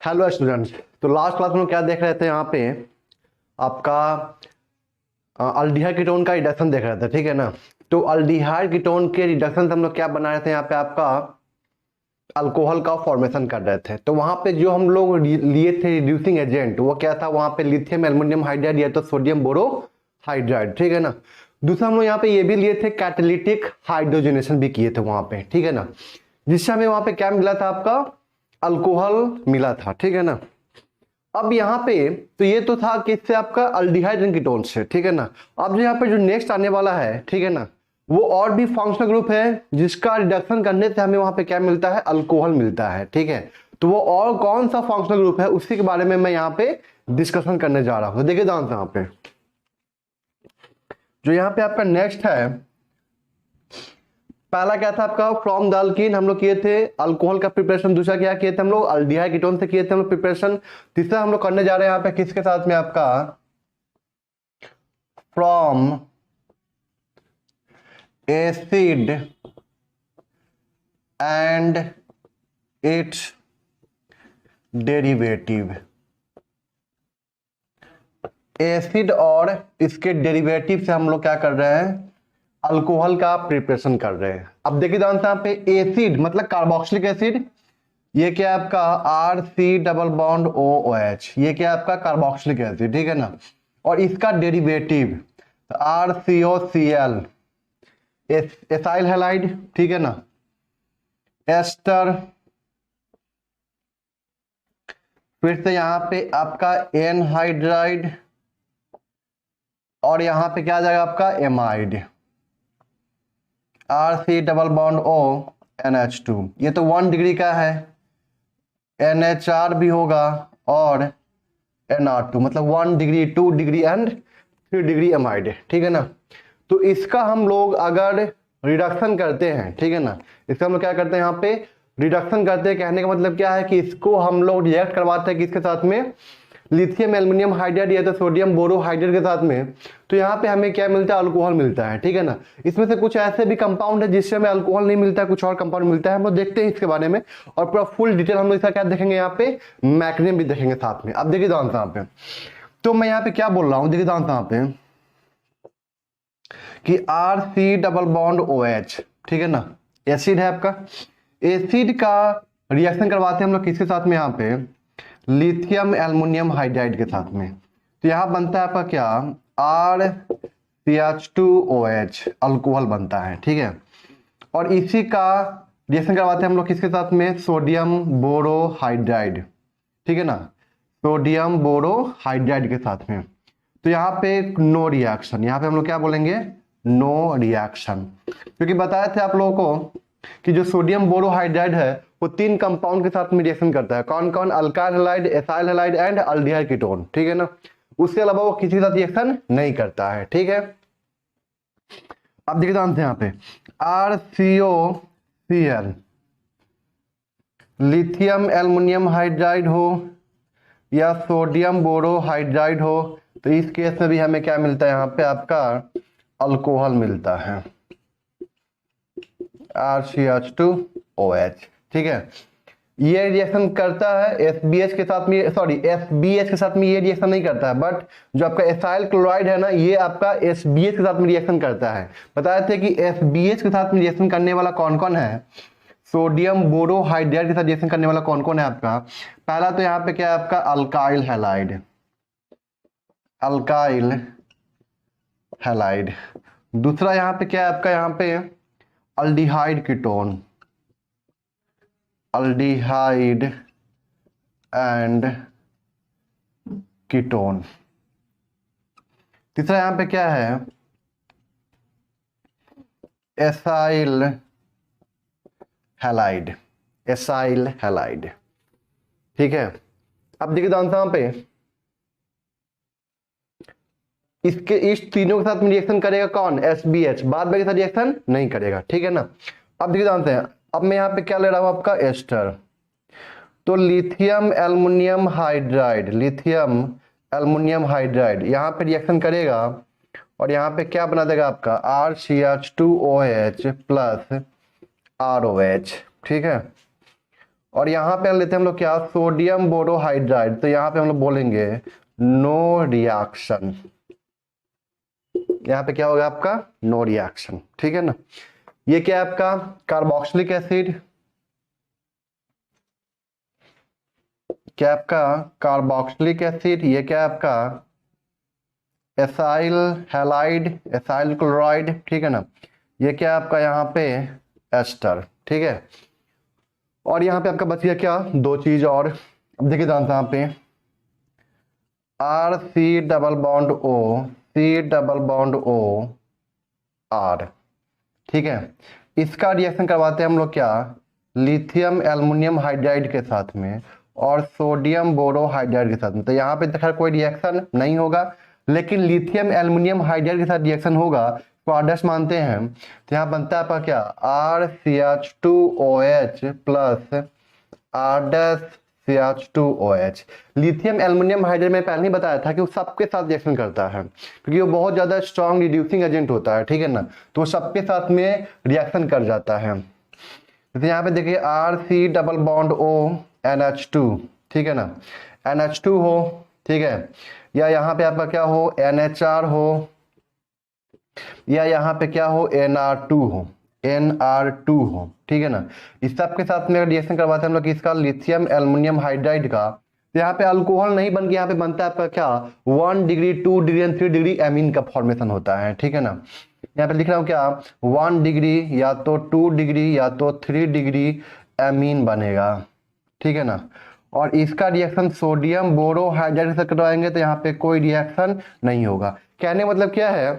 Hello students. तो last class में क्या देख रहे थे? यहाँ पे आपका अल्डिहाइड कीटोन का रिडक्शन देख रहे थे, ठीक है ना। तो अल्डिहाइड कीटोन के रिडक्शन से हम लोग क्या बना रहे थे? यहाँ पे आपका अल्कोहल का फॉर्मेशन कर रहे थे। तो वहाँ पे जो हम लोग लिए थे रिड्यूसिंग एजेंट, वो क्या था? वहाँ पे लिथियम एल्युमिनियम हाइड्राइड या तो सोडियम बोरो हाइड्राइड, ठीक है ना। दूसरा हम लोग यहाँ पे ये भी लिए थे, कैटालिटिक हाइड्रोजनेशन भी किए थे वहाँ पे, ठीक है ना। जिससे हमें वहाँ पे क्या मिला था? आपका अल्कोहल मिला था, ठीक है ना। अब यहाँ पे तो ये तो था कि इससे आपका अल्डिहाइड कीटोन से, ठीक है ना। अब जो यहाँ पे जो नेक्स्ट आने वाला है, ठीक है ना, वो और भी फंक्शनल ग्रुप है जिसका रिडक्शन करने से हमें वहां पे क्या मिलता है? अल्कोहल मिलता है, ठीक है। तो वो और कौन सा फंक्शनल ग्रुप है उसी के बारे में मैं यहाँ पे डिस्कशन करने जा रहा हूँ। देखिए ध्यान से, यहाँ पे जो यहाँ पे आपका नेक्स्ट है, पहला क्या था आपका? फ्रॉम द अल्कीन हम लोग किए थे अल्कोहल का प्रिपरेशन। दूसरा क्या किए थे हम लोग? अल्डिहाइड कीटोन से किए थे हम लोग प्रिपरेशन। तीसरा हम लोग करने जा रहे हैं यहाँ पे किसके साथ में? आपका from acid and it's derivative. Acid और इसके डेरिवेटिव से हम लोग क्या कर रहे हैं? अल्कोहल का प्रिपरेशन कर रहे हैं। अब देखिए ध्यान से, यहाँ पे एसिड मतलब कार्बोक्सिलिक एसिड, ये क्या आपका R C double bond O O H, ये क्या आपका कार्बोक्सिलिक एसिड, ठीक है ना। और इसका डेरिवेटिव आर सी ओ सी एल, एसाइल हैलाइड, ठीक है ना, एस्टर। फिर से यहाँ पे आपका एनहाइड्राइड और यहाँ पे क्या आ जाएगा आपका? Amide, R C double bond O NH2। ये तो 1 डिग्री का है। NHR भी होगा और NR2, मतलब 1 degree, 2 degree and 3 degree amide, ठीक है ना। तो इसका हम लोग अगर रिडक्शन करते हैं, ठीक है ना, इसका हम लोग क्या करते हैं? यहाँ पे रिडक्शन करते हैं। कहने का मतलब क्या है कि इसको हम लोग रिएक्ट करवाते हैं किसके साथ में? लिथियम एल्युमिनियम हाइड्राइड या तो सोडियम बोरो हाइड्राइड के साथ में। तो यहाँ पे हमें क्या मिलता है? अल्कोहल मिलता है, ठीक है ना। इसमें से कुछ ऐसे भी कंपाउंड है जिससे हमें अल्कोहल नहीं मिलता है, कुछ और कंपाउंड मिलता है। हम लोग देखते हैं इसके बारे में और पूरा फुल डिटेल हम लोग इसका क्या देखेंगे? यहाँ पे मैकेनिज्म भी देखेंगे साथ में। अब देखिए ध्यान से यहाँ पे, तो मैं यहाँ पे क्या बोल रहा हूँ? देखिए ध्यान से यहाँ पे कि R C double bond O H, ठीक है ना, एसिड है आपका। एसिड का रिएक्शन करवाते हैं हम लोग किसके साथ में? यहाँ पे लिथियम एल्युमिनियम हाइड्राइड के साथ में। तो यहाँ बनता है आपका क्या? RCH2OH, अल्कोहल बनता है, ठीक है। और इसी का रिएक्शन करवाते हैं हम लोग किसके साथ में? सोडियम बोरो हाइड्राइड, ठीक है ना, सोडियम बोरो हाइड्राइड के साथ में। तो यहाँ पे नो रिएक्शन, यहाँ पे हम लोग क्या बोलेंगे? No reaction. क्योंकि बताए थे आप लोगों को कि जो सोडियम बोरोहाइड्राइड है वो 3 कंपाउंड के साथ में रिएक्शन करता है। कौन कौन? Alkyl halide, acyl halide and aldehyde ketone, ठीक है ना। उसके अलावा वो किसी के साथ रिएक्शन नहीं करता है, ठीक है। अब देखिए ध्यान से यहाँ पे RCOCl, लिथियम एल्युमिनियम हाइड्राइड हो या सोडियम बोरोहाइड्राइड हो, तो इस केस में भी हमें क्या मिलता है? यहाँ पे आपका अल्कोहल मिलता है, RCH2OH, ठीक है। ये रिएक्शन करता है SBH के साथ में, सॉरी SBH के साथ में ये रिएक्शन नहीं करता है, बट जो आपका एसाइल क्लोराइड है ना, ये आपका SBH के साथ में रिएक्शन करता है। बताए थे कि SBH के साथ में रिएक्शन करने वाला कौन कौन है? सोडियम बोरोहाइड्राइड के साथ रिएक्शन करने वाला कौन कौन है आपका? पहला तो यहाँ पे क्या है आपका? Alkyl halide, alkyl halide. दूसरा यहाँ पे क्या है आपका? यहाँ पे aldehyde ketone, aldehyde and ketone. तीसरा यहां पे क्या है? एसाइल हैलाइड, एसाइल हैलाइड, ठीक है। अब देखिए ध्यान से यहाँ पे इसके इस तीनों के साथ में रिएक्शन करेगा कौन? SBH, बाद में के साथ रिएक्शन नहीं करेगा, ठीक है ना। अब देखिए ध्यान से, अब मैं यहाँ पे क्या ले रहा हूं? आपका एस्टर। तो lithium aluminium hydride, lithium aluminium hydride यहाँ पे रिएक्शन करेगा और यहाँ पे क्या बना देगा आपका? RCH2OH प्लस ROH, ठीक है। और यहाँ पे लेते हैं हम लोग क्या, सोडियम बोरोहाइड्राइड, तो यहाँ पे हम लोग बोलेंगे नो रिएक्शन। यहाँ पे क्या होगा आपका, नो रिएक्शन, ठीक है ना। ये क्या है आपका कार्बोक्सिलिक एसिड, क्या है आपका कार्बोक्सिलिक एसिड, ये क्या है आपका एसाइल हैलाइड, एसाइल क्लोराइड, ठीक है ना। ये क्या है आपका यहाँ पे एस्टर, ठीक है। और यहाँ पे आपका बच गया क्या, दो चीज और। अब देखिए ध्यान से यहाँ पे R C double bond O, C double bond O R, ठीक है। इसका रिएक्शन करवाते हैं हम लोग क्या, लिथियम एल्युमिनियम हाइड्राइड के साथ में और सोडियम बोरोहाइड्राइड के साथ में। तो यहाँ पे तो खैर कोई रिएक्शन नहीं होगा, लेकिन लिथियम एल्युमिनियम हाइड्राइड के साथ रिएक्शन होगा, तो आदर्श मानते हैं। तो यहाँ बनता है आपका क्या, R C H two O H plus R CH2OH। Lithium aluminium hydride में पहले ही बताया था कि वो सबके साथ रिएक्शन करता है, क्योंकि वो बहुत ज्यादा स्ट्रॉन्ग रिड्यूसिंग एजेंट होता है, ठीक है ना। तो वो सबके साथ में रिएक्शन कर जाता है। जैसे यहाँ पे देखिए R C double bond O NH2, ठीक है ना, NH2 हो, ठीक है, या यहाँ पे आपका क्या हो NHR हो, या यहाँ पे क्या हो NR2 हो, NR2 हो, ठीक है ना। इस सब के साथ में रिएक्शन करवाते हैं हम लोग इसका लिथियम एल्युमिनियम हाइड्राइड का। तो यहाँ पे अल्कोहल नहीं बन के यहाँ पे बनता है आपका क्या 1 degree 2 degree and 3 degree amine का फॉर्मेशन होता है, ठीक है ना। यहाँ पे लिख रहा हूँ क्या 1 डिग्री या तो 2 डिग्री या तो 3 डिग्री एमीन बनेगा, ठीक है ना। और इसका रिएक्शन सोडियम बोरोहाइड्राइड से करवाएंगे तो यहाँ पे कोई रिएक्शन नहीं होगा। कहने मतलब क्या है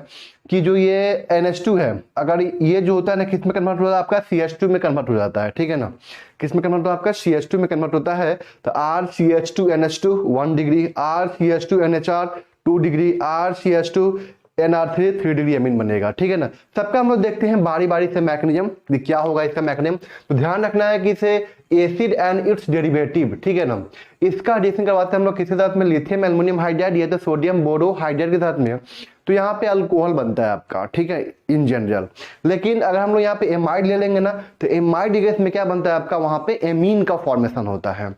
कि जो ये NH2 है, अगर ये जो होता है ना किस में कन्वर्ट होता है आपका CH2 में कन्वर्ट हो जाता है, ठीक है ना। किस में कन्वर्ट होता है आपका CH2 में कन्वर्ट होता है। तो RCH2NH2 1 degree, RCH2NHR 2 degree, RCH2 NR3 3 degree amine बनेगा, ठीक है ना। सबका हम लोग देखते हैं बारी बारी से मैकेनिज्म क्या होगा इसका मैकेनिज्म। तो ध्यान रखना है कि इसे एसिड एंड इट्स डेरिवेटिव, ठीक है ना। इसका रिएक्शन करवाते हैं हम लोग किसके साथ में, लिथियम एल्युमिनियम हाइड्राइड या तो सोडियम बोरोहाइड्राइड के साथ में। तो यहाँ पे अल्कोहल बनता है आपका, ठीक है, इन जनरल। लेकिन अगर हम लोग यहाँ पे एमाइड ले लेंगे ना, तो एमाइड गैस में क्या बनता है आपका, वहां पे एमीन का फॉर्मेशन होता है।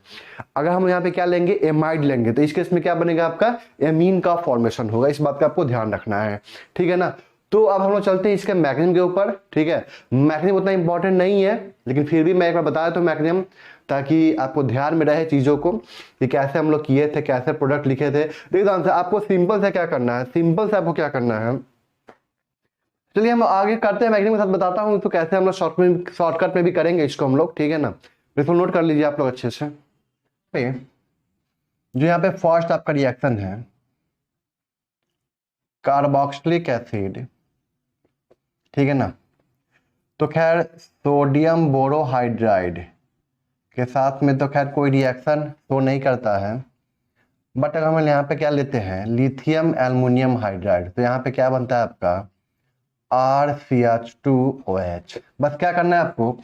अगर हम यहाँ पे क्या लेंगे, एमाइड लेंगे, तो इस केस में क्या बनेगा आपका एमीन का फॉर्मेशन होगा। इस बात का आपको ध्यान रखना है, ठीक है ना। तो अब हम लोग चलते हैं इसके मैकेनिज्म के ऊपर, ठीक है। मैकेनिज्म उतना इंपॉर्टेंट नहीं है, लेकिन फिर भी मैं एक बार बताया तो मैकेनिज्म, ताकि आपको ध्यान में रहे चीजों को कि कैसे हम लोग किए थे, कैसे प्रोडक्ट लिखे थे। देखिए आपको सिंपल से क्या करना है, सिंपल से आपको क्या करना है, चलिए हम आगे करते हैं मैकेनिज्म के साथ बताता हूँ तो कैसे हम लोग शॉर्टकट में भी करेंगे इसको हम लोग, ठीक है ना। इसको नोट कर लीजिए आप लोग अच्छे से। जो यहाँ पे फर्स्ट आपका रिएक्शन है कार्बोक्सिलिक एसिड, ठीक है ना। तो खैर सोडियम बोरोहाइड्राइड के साथ में तो खैर कोई रिएक्शन तो नहीं करता है, बट अगर हम यहाँ पे क्या लेते हैं लिथियम एल्युमिनियम हाइड्राइड, तो यहाँ पे क्या बनता है आपका RCH2OH। बस क्या करना है आपको,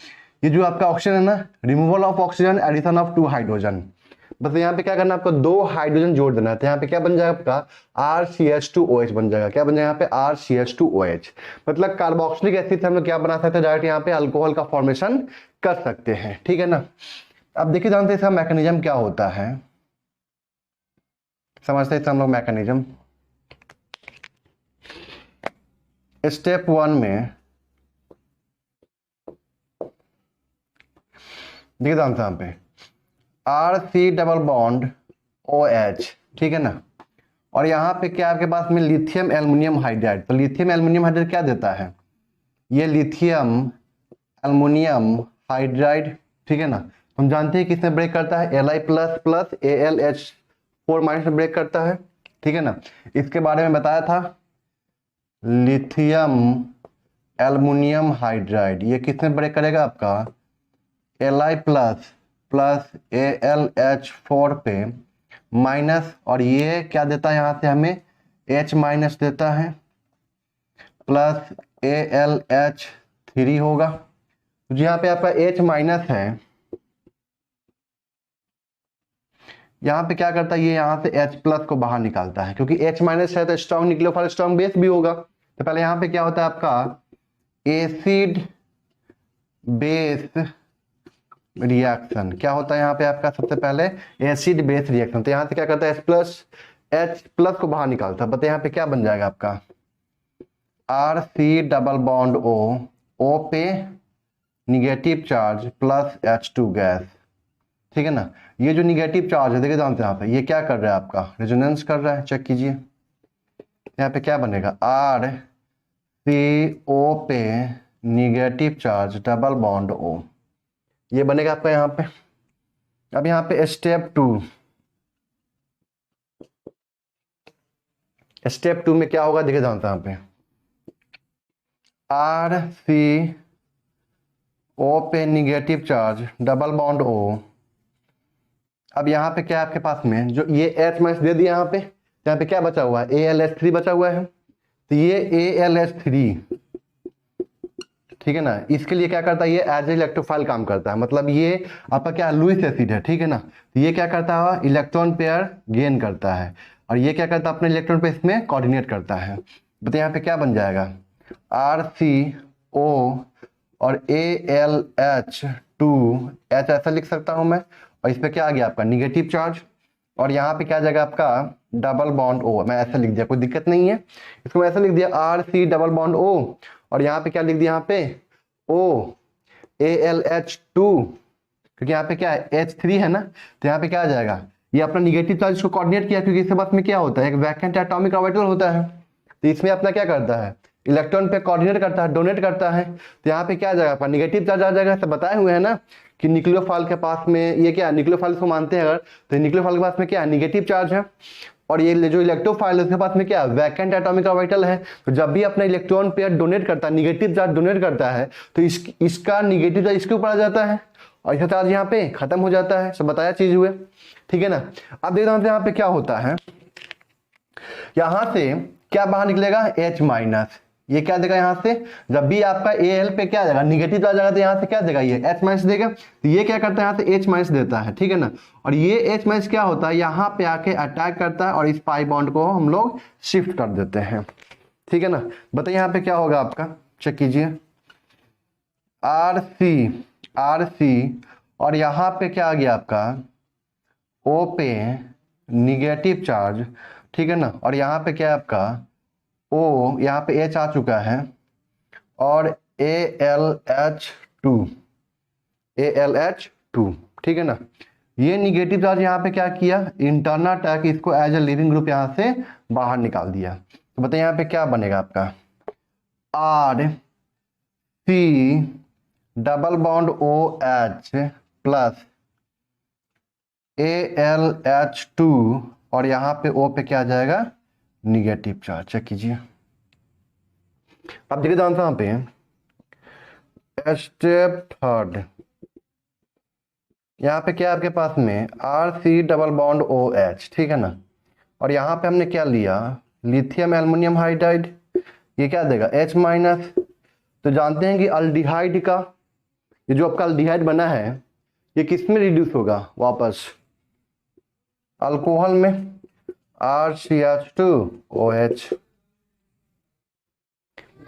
ये जो आपका ऑक्सीजन है ना, removal of oxygen addition of 2 hydrogen, बस यहाँ पे क्या करना है आपको 2 हाइड्रोजन जोड़ देना है। तो यहाँ पे क्या बन जाएगा आपका RCH2OH बन जाएगा। क्या बन जाएगा यहाँ पे RCH2OH। मतलब कार्बोक्सिलिक एसिड से हम लोग क्या बना सकते हैं, डायरेक्ट यहाँ पे अल्कोहल का फॉर्मेशन कर सकते हैं, ठीक है ना। अब देखिए जानते हैं इसका मैकेनिज्म क्या होता है, समझते हैं हम लोग मैकेनिज्म। स्टेप 1 में देखिए जानते हैं यहाँ पे RC डबल बॉन्ड OH, ठीक है ना। और यहाँ पे क्या आपके पास में लिथियम एल्युमिनियम हाइड्राइड। तो लिथियम एल्युमिनियम हाइड्राइड क्या देता है, ये लिथियम एल्युमिनियम हाइड्राइड, ठीक है ना। हम जानते हैं किसमें ब्रेक करता है, Li plus plus AlH4 minus में ब्रेक करता है, ठीक है ना। इसके बारे में बताया था लिथियम एल्युमिनियम हाइड्राइड ये किसमें ब्रेक करेगा आपका Li प्लस प्लस AlH4 पे माइनस, और ये क्या देता है यहाँ से हमें H माइनस देता है, प्लस AlH3 होगा। तो यहाँ पे आपका H माइनस है, यहाँ पे क्या करता है ये यहाँ से H प्लस को बाहर निकालता है, क्योंकि H माइनस है तो स्ट्रॉन्ग न्यूक्लियोफाइल स्ट्रॉन्ग बेस भी होगा। तो पहले यहाँ पे क्या होता है आपका एसिड बेस रिएक्शन क्या होता है यहाँ पे आपका, सबसे पहले एसिड बेस रिएक्शन। तो यहाँ से क्या करता है, H प्लस को बाहर निकालता है। बताइए यहाँ पे क्या बन जाएगा आपका, RC डबल बॉन्ड O पे negative charge plus H2 gas, ठीक है ना। ये जो निगेटिव चार्ज है देखिए जानते हैं यहाँ पे, ये क्या कर रहा है आपका, रेजोनेंस कर रहा है। चेक कीजिए यहाँ पे क्या बनेगा, RCO पे negative charge double bond O, ये बनेगा आपका यहाँ पे। अब यहाँ पे स्टेप टू में क्या होगा देखिए जानते हैं यहाँ पे, RCO पे negative charge double bond O। अब यहाँ पे क्या है आपके पास में, जो ये H माइनस दे दिया यहाँ पे क्या बचा हुआ है, AlH3 बचा हुआ है। तो ये AlH3, ठीक है ना, इसके लिए क्या करता है, ये एज इलेक्ट्रोफाइल काम करता है। मतलब ये आपका क्या लुईस एसिड है, ठीक है ना। तो ये क्या करता है, इलेक्ट्रॉन पेयर गेन करता है, और ये क्या करता है, अपने इलेक्ट्रॉन पे इसमें कोऑर्डिनेट करता है। बताइए यहाँ पे क्या बन जाएगा, RCO और AlH2H ऐसा लिख सकता हूं मैं, और इस पे क्या आ गया आपका निगेटिव चार्ज, और यहाँ पे क्या आ जाएगा आपका डबल बॉन्ड O। मैं ऐसा लिख दिया, कोई दिक्कत नहीं है, इसको मैं ऐसा लिख दिया RC डबल बॉन्ड O, और यहाँ पे क्या लिख दिया, यहाँ पे O AlH2, क्योंकि यहाँ पे क्या है H3 है ना। तो यहाँ पे क्या आ जाएगा, ये अपना निगेटिव चार्ज इसको कोऑर्डिनेट किया, क्योंकि इसके बाद में क्या होता है, एक वैकेंट एटॉमिक ऑर्बिटल होता है। तो इसमें अपना क्या करता है, इलेक्ट्रॉन पे कोऑर्डिनेट करता है, डोनेट करता है। तो यहाँ पे क्या आ जाएगा आपका निगेटिव चार्ज आ जाएगा। सब बताए हुए हैं ना कि न्यूक्लियोफाइल के पास में ये क्या, न्यूक्लियोफाइल को मानते हैं अगर, तो न्यूक्लियोफाइल के पास में क्या है, निगेटिव चार्ज है, और ये जो इलेक्ट्रोफाइल है उसके पास में क्या है, वैकेंट एटॉमिक ऑर्बिटल है। तो जब भी अपना इलेक्ट्रॉन पेयर डोनेट करता है, निगेटिव चार्ज डोनेट करता है, तो इसका निगेटिव चार्ज इसके ऊपर आ जाता है, और इसका चार्ज यहाँ पे खत्म हो जाता है। सब बताया चीज हुए, ठीक है ना। अब देखते हैं यहाँ पे क्या होता है, यहां से क्या बाहर निकलेगा, H माइनस। ये क्या देगा यहाँ से, जब भी आपका Al पे क्या आ जाएगा, निगेटिव आ जाएगा, तो यहाँ से क्या देगा, ये H माइनस देगा। तो ये क्या करता है, यहाँ से H माइनस देता है, ठीक है ना। और ये H माइनस क्या होता है, यहाँ पे आके अटैक करता है, और इस पाई बॉन्ड को हम लोग शिफ्ट कर देते हैं, ठीक है ना। बताइए यहाँ पे क्या होगा आपका, चेक कीजिए, RC और यहाँ पे क्या आ गया आपका O पे निगेटिव चार्ज, ठीक है ना। और यहाँ पे क्या है आपका O, यहाँ पे H आ चुका है, और AlH2, ठीक है ना। ये निगेटिव चार्ज यहाँ पे क्या किया, इंटरनल अटैक, इसको एज ए लिविंग ग्रुप यहाँ से बाहर निकाल दिया। तो बताइए यहाँ पे क्या बनेगा आपका, RC double bond OH plus AlH2, और यहाँ पे O पे क्या आ जाएगा, निगेटिव चार्ज। चेक कीजिए, अब देखिए आंसर यहाँ पे स्टेप थर्ड, यहाँ पे क्या है आपके पास में RC डबल बॉन्ड OH, ठीक है ना। और यहाँ पे हमने क्या लिया, लिथियम एल्युमिनियम हाइड्राइड, ये क्या देगा H माइनस। तो जानते हैं कि अल्डिहाइड का, ये जो आपका अल्डिहाइड बना है, ये किस में रिड्यूस होगा, वापस अल्कोहल में, RCH2OH।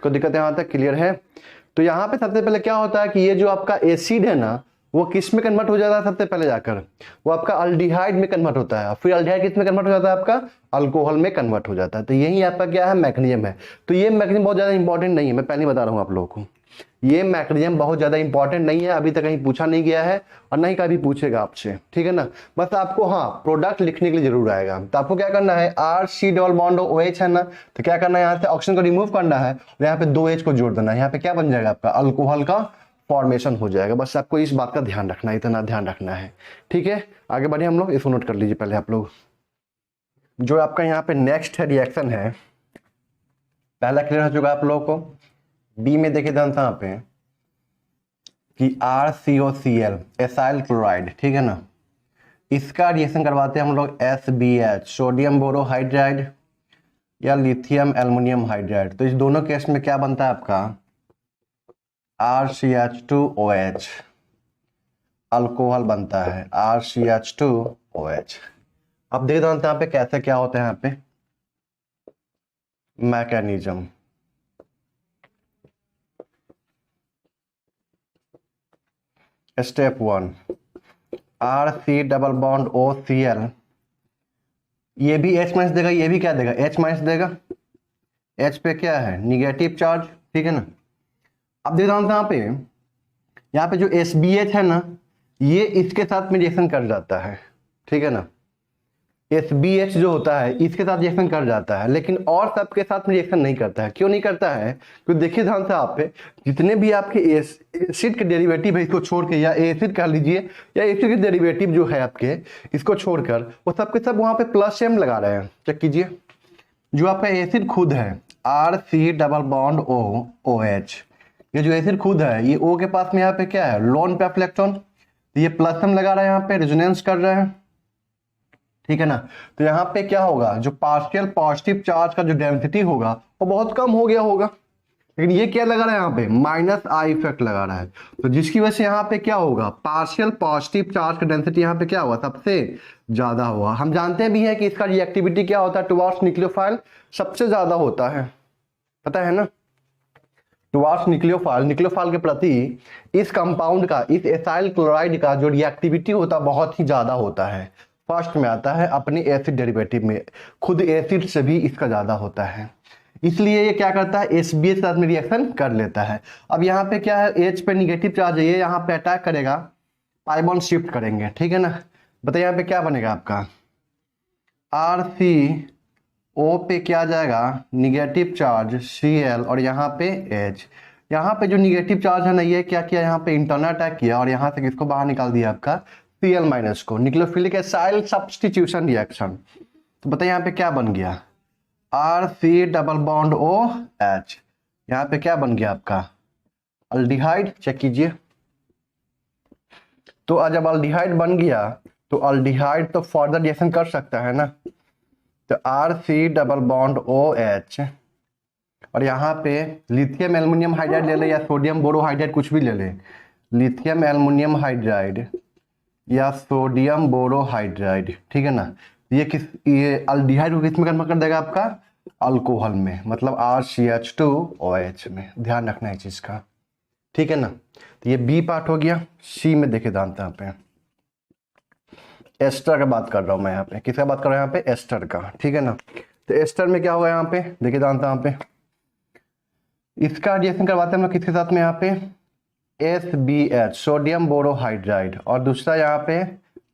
कोई दिक्कत यहाँ तक क्लियर है। तो यहाँ पे सबसे पहले क्या होता है कि ये जो आपका एसिड है ना, वो किस में कन्वर्ट हो जाता है, सबसे पहले जाकर वो आपका अल्डिहाइड में कन्वर्ट होता है, फिर अल्डिहाइड किस में कन्वर्ट हो जाता है, आपका अल्कोहल में कन्वर्ट हो जाता है। तो यही आपका क्या है, मैकेनिज्म है। तो ये मैकेनिज्म बहुत ज्यादा इंपॉर्टेंट नहीं है, मैं पहले बता रहा हूँ आप लोगों को, ये मैकेनिज्म बहुत ज्यादा इंपॉर्टेंट नहीं है, अभी तक कहीं पूछा नहीं गया है, और नहीं कभी पूछेगा आपसे, ठीक है ना। बस आपको हाँ प्रोडक्ट लिखने के लिए जरूर आएगा। तो आपको क्या करना है, RC डबल बॉन्ड OH है ना, तो क्या करना है, यहाँ से ऑक्सीजन को रिमूव करना है, और यहाँ पे 2H को जोड़ देना है। यहाँ पे क्या बन जाएगा, आपका अल्कोहल का फॉर्मेशन हो जाएगा। बस आपको इस बात का ध्यान रखना है, इतना ध्यान रखना है, ठीक है। आगे बढ़े हम लोग, इसको नोट कर लीजिए पहले आप लोग। जो आपका यहाँ पे नेक्स्ट है रिएक्शन है, पहला क्लियर हो चुका आप लोगों को। बी में देखिए ध्यान से यहाँ पे कि RCOCl एसाइल क्लोराइड, ठीक है ना, इसका रिएक्शन करवाते हैं हम लोग SBH सोडियम बोरोहाइड्राइड या लिथियम एल्युमिनियम हाइड्राइड। तो इस दोनों केस में क्या बनता है आपका RCH2OH, अल्कोहल बनता है RCH2OH। अब देख दो यहाँ पे कैसे क्या होता है, यहाँ पे mechanism. Step 1 R C double bond O C L, ये भी H माइनस देगा, ये भी क्या देगा H माइनस देगा। H पे क्या है निगेटिव चार्ज, ठीक है ना। अब देख रहा हूँ यहाँ पे जो SBH है ना, ये इसके साथ में रिएक्शन कर जाता है, ठीक है ना। SBH जो होता है इसके साथ रिएक्शन कर जाता है, लेकिन और सबके साथ में रिएक्शन नहीं करता है। क्यों नहीं करता है? क्योंकि देखिए ध्यान से आप पे, जितने भी आपके एसिड के डेरिवेटिव है इसको छोड़ के, या एसिड कह लीजिए, या एसिड के डेरिवेटिव जो है आपके इसको छोड़कर, वो सबके सब वहां पे प्लस एम लगा रहे हैं। चेक कीजिए, जो आपका एसिड खुद है R C double bond O O H, ये जो एसिड खुद है ये O के पास में यहाँ पे क्या है लोन पे इलेक्ट्रॉन, तो ये प्लस एम लगा रहा है, यहाँ पे रेजोनेंस कर रहा है, ठीक है ना। तो यहाँ पे क्या होगा, जो पार्शियल पॉजिटिव चार्ज का जो डेंसिटी होगा वो बहुत कम हो गया होगा, लेकिन ये क्या लगा रहा है यहाँ पे माइनस आई इफेक्ट लगा रहा है। तो जिसकी वजह से यहाँ पे क्या होगा, पार्शियल पॉजिटिव चार्ज का डेंसिटी यहाँ पे क्या हुआ सबसे ज्यादा हुआ। हम जानते भी हैं कि इसका रिएक्टिविटी क्या होता है टुवार्ड्स न्यूक्लियोफाइल, सबसे ज्यादा होता है, पता है ना। टुवार्ड्स न्यूक्लियोफाइल के प्रति इस कंपाउंड का, इस एसाइल क्लोराइड का जो रिएक्टिविटी होता है बहुत ही ज्यादा होता है, फर्स्ट में आता है अपने एसिड डेरिवेटिव में, खुद एसिड से भी इसका ज्यादा होता है। इसलिए ये क्या करता है SBH साथ में रिएक्शन कर लेता है। अब यहाँ पे क्या है H पे निगेटिव चार्ज है, ये यहाँ पे अटैक करेगा, पाई बॉन्ड शिफ्ट करेंगे, ठीक है ना। बताइए यहाँ पे क्या बनेगा आपका RCO पे क्या आ जाएगा निगेटिव चार्ज Cl, और यहाँ पे H। यहाँ पे जो निगेटिव चार्ज है ना, ये क्या किया यहाँ पे इंटरनल अटैक किया, और यहाँ से किसको बाहर निकाल दिया आपका Cl माइनस को, न्यूक्लियोफिलिक एसाइल सब्स्टिट्यूशन रिएक्शन। तो बताइए यहाँ पे क्या बन गया R C double bond O H, यहाँ पे क्या बन गया आपका अल्डिहाइड। चेक कीजिए, तो जब अल्डिहाइड बन गया तो अल्डिहाइड तो फर्दर रिएक्शन कर सकता है ना, तो R C double bond O H, और यहाँ पे लिथियम एल्युमिनियम हाइड्राइड ले ले या सोडियम बोरोहाइड्राइड कुछ भी ले ले, लिथियम एल्युमिनियम हाइड्राइड या सोडियम बोरोहाइड्राइड, ठीक है ना। ये अल्डिहाइड को किस में कन्वर्ट कर देगा आपका अल्कोहल में, मतलब RCH2OH में। ध्यान रखना है चीज का, ठीक है ना। तो ये B पार्ट हो गया। C में देखे जानते हैं यहाँ पे एस्टर का बात कर रहा हूं मैं, यहाँ पे किसका बात कर रहा हूं यहाँ पे एस्टर का, ठीक है ना। तो एस्टर में क्या होगा यहाँ पे देखिए जानते हैं, यहाँ पे इसका रिएक्शन करवाते हैं हम लोग किसके साथ में, यहाँ पे SBH सोडियम बोरोहाइड्राइड, और दूसरा यहाँ पे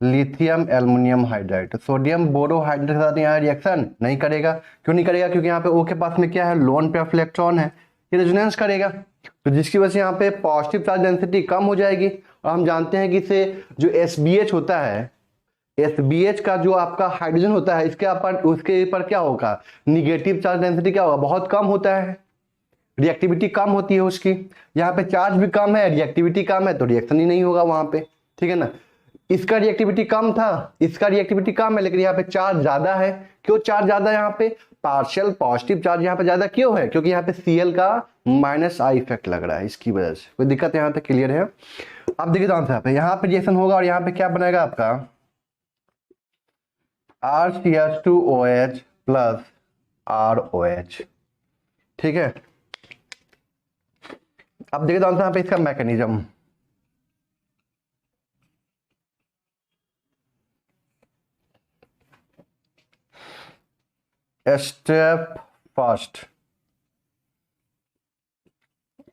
लिथियम एल्युमिनियम हाइड्राइड। तो सोडियम बोरोहाइड्राइड के साथ यहाँ रिएक्शन नहीं करेगा। क्यों नहीं करेगा? क्योंकि यहाँ पे O के पास में क्या है लोन पे इलेक्ट्रॉन है, ये रेजोनेंस करेगा, तो जिसकी वजह से यहाँ पे पॉजिटिव चार्ज डेंसिटी कम हो जाएगी। और हम जानते हैं कि इससे जो SBH होता है, SBH का जो आपका हाइड्रोजन होता है इसके उसके ऊपर क्या होगा निगेटिव चार्ज डेंसिटी क्या होगा बहुत कम होता है, रिएक्टिविटी कम होती है उसकी। यहाँ पे चार्ज भी कम है, रिएक्टिविटी कम है, तो रिएक्शन ही नहीं होगा वहां पे, ठीक है ना। इसका रिएक्टिविटी कम था, इसका रिएक्टिविटी कम है, लेकिन यहाँ पे चार्ज ज्यादा है। क्यों चार्ज ज्यादा है? यहाँ पे पार्शियल पॉजिटिव चार्ज यहाँ पे ज्यादा क्यों है? क्योंकि यहाँ पे Cl का माइनस आई इफेक्ट लग रहा है, इसकी वजह से। कोई दिक्कत यहाँ तक क्लियर है? अब देखिए यहाँ पे रिएक्शन होगा, और यहाँ पे क्या बनेगा आपका RCH2OH प्लस ROH, ठीक है। अब देखिए यहाँ पे इसका mechanism, step first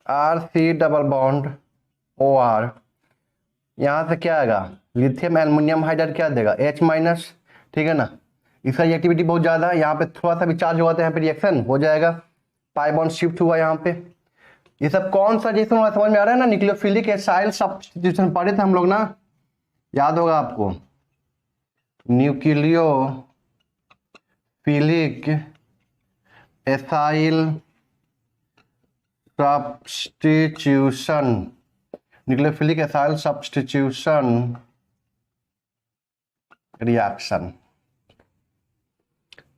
RC double bond OR, यहां से क्या आएगा लिथियम एल्युमिनियम हाइड्राइड क्या देगा H माइनस, ठीक है ना। इसका रिएक्टिविटी बहुत ज्यादा है, यहाँ पे थोड़ा सा भी चार्ज हुआ तो यहाँ पे रिएक्शन हो जाएगा, पाई बॉन्ड शिफ्ट हुआ यहाँ पे। ये सब कौन सा रिएक्शन हुआ समझ में आ रहा है ना, न्यूक्लियोफिलिक एसाइल सब्स्टिट्यूशन पढ़े थे हम लोग ना, याद होगा आपको, nucleophilic acyl substitution, nucleophilic acyl substitution reaction.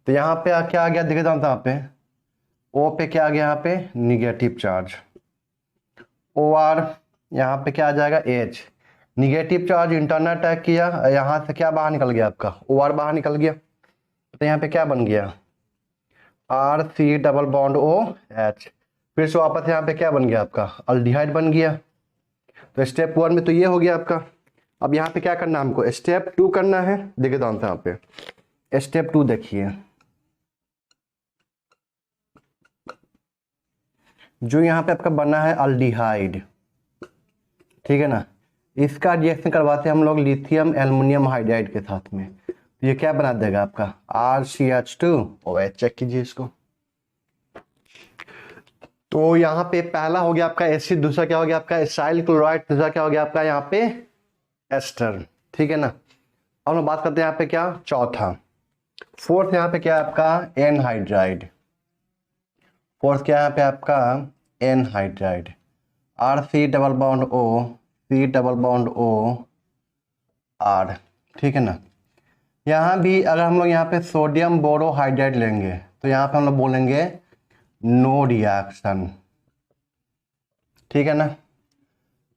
तो यहाँ पे क्या आ गया देखे जानते हैं, यहाँ पे O पे क्या आ गया, यहाँ पे निगेटिव चार्ज, OR यहाँ पे क्या आ जाएगा H, negative charge internal attack किया, यहाँ से क्या बाहर निकल गया आपका OR बाहर निकल गया। तो यहाँ पे क्या बन गया RC डबल बॉन्ड OH, फिर से वापस यहाँ पे क्या बन गया आपका अल्डिहाइड बन गया। तो स्टेप 1 में तो ये हो गया आपका। अब यहाँ पे क्या करना है हमको, स्टेप 2 करना है। देखिए तो यहाँ पे स्टेप 2 देखिए, जो यहाँ पे आपका बना है अल्डिहाइड, ठीक है ना, इसका रिएक्शन करवाते हैं हम लोग लिथियम एल्युमिनियम हाइड्राइड के साथ में। तो ये क्या बना देगा आपका RCH2OH। चेक कीजिए इसको। तो यहाँ पे पहला हो गया आपका एसिड, दूसरा क्या हो गया आपका एसाइल क्लोराइड, तीसरा क्या हो गया आपका यहाँ पे एस्टर, ठीक है ना। अब हम बात करते हैं यहाँ पे क्या चौथा, फोर्थ यहाँ पे क्या है आपका एनहाइड्राइड। फोर्थ क्या है यहाँ पे आपका anhydride, RC double bond O C double bond O R, ठीक है ना। यहाँ भी अगर हम लोग यहाँ पे सोडियम बोरोहाइड्राइड लेंगे तो यहाँ पे हम लोग बोलेंगे नो रिएक्शन, ठीक है ना।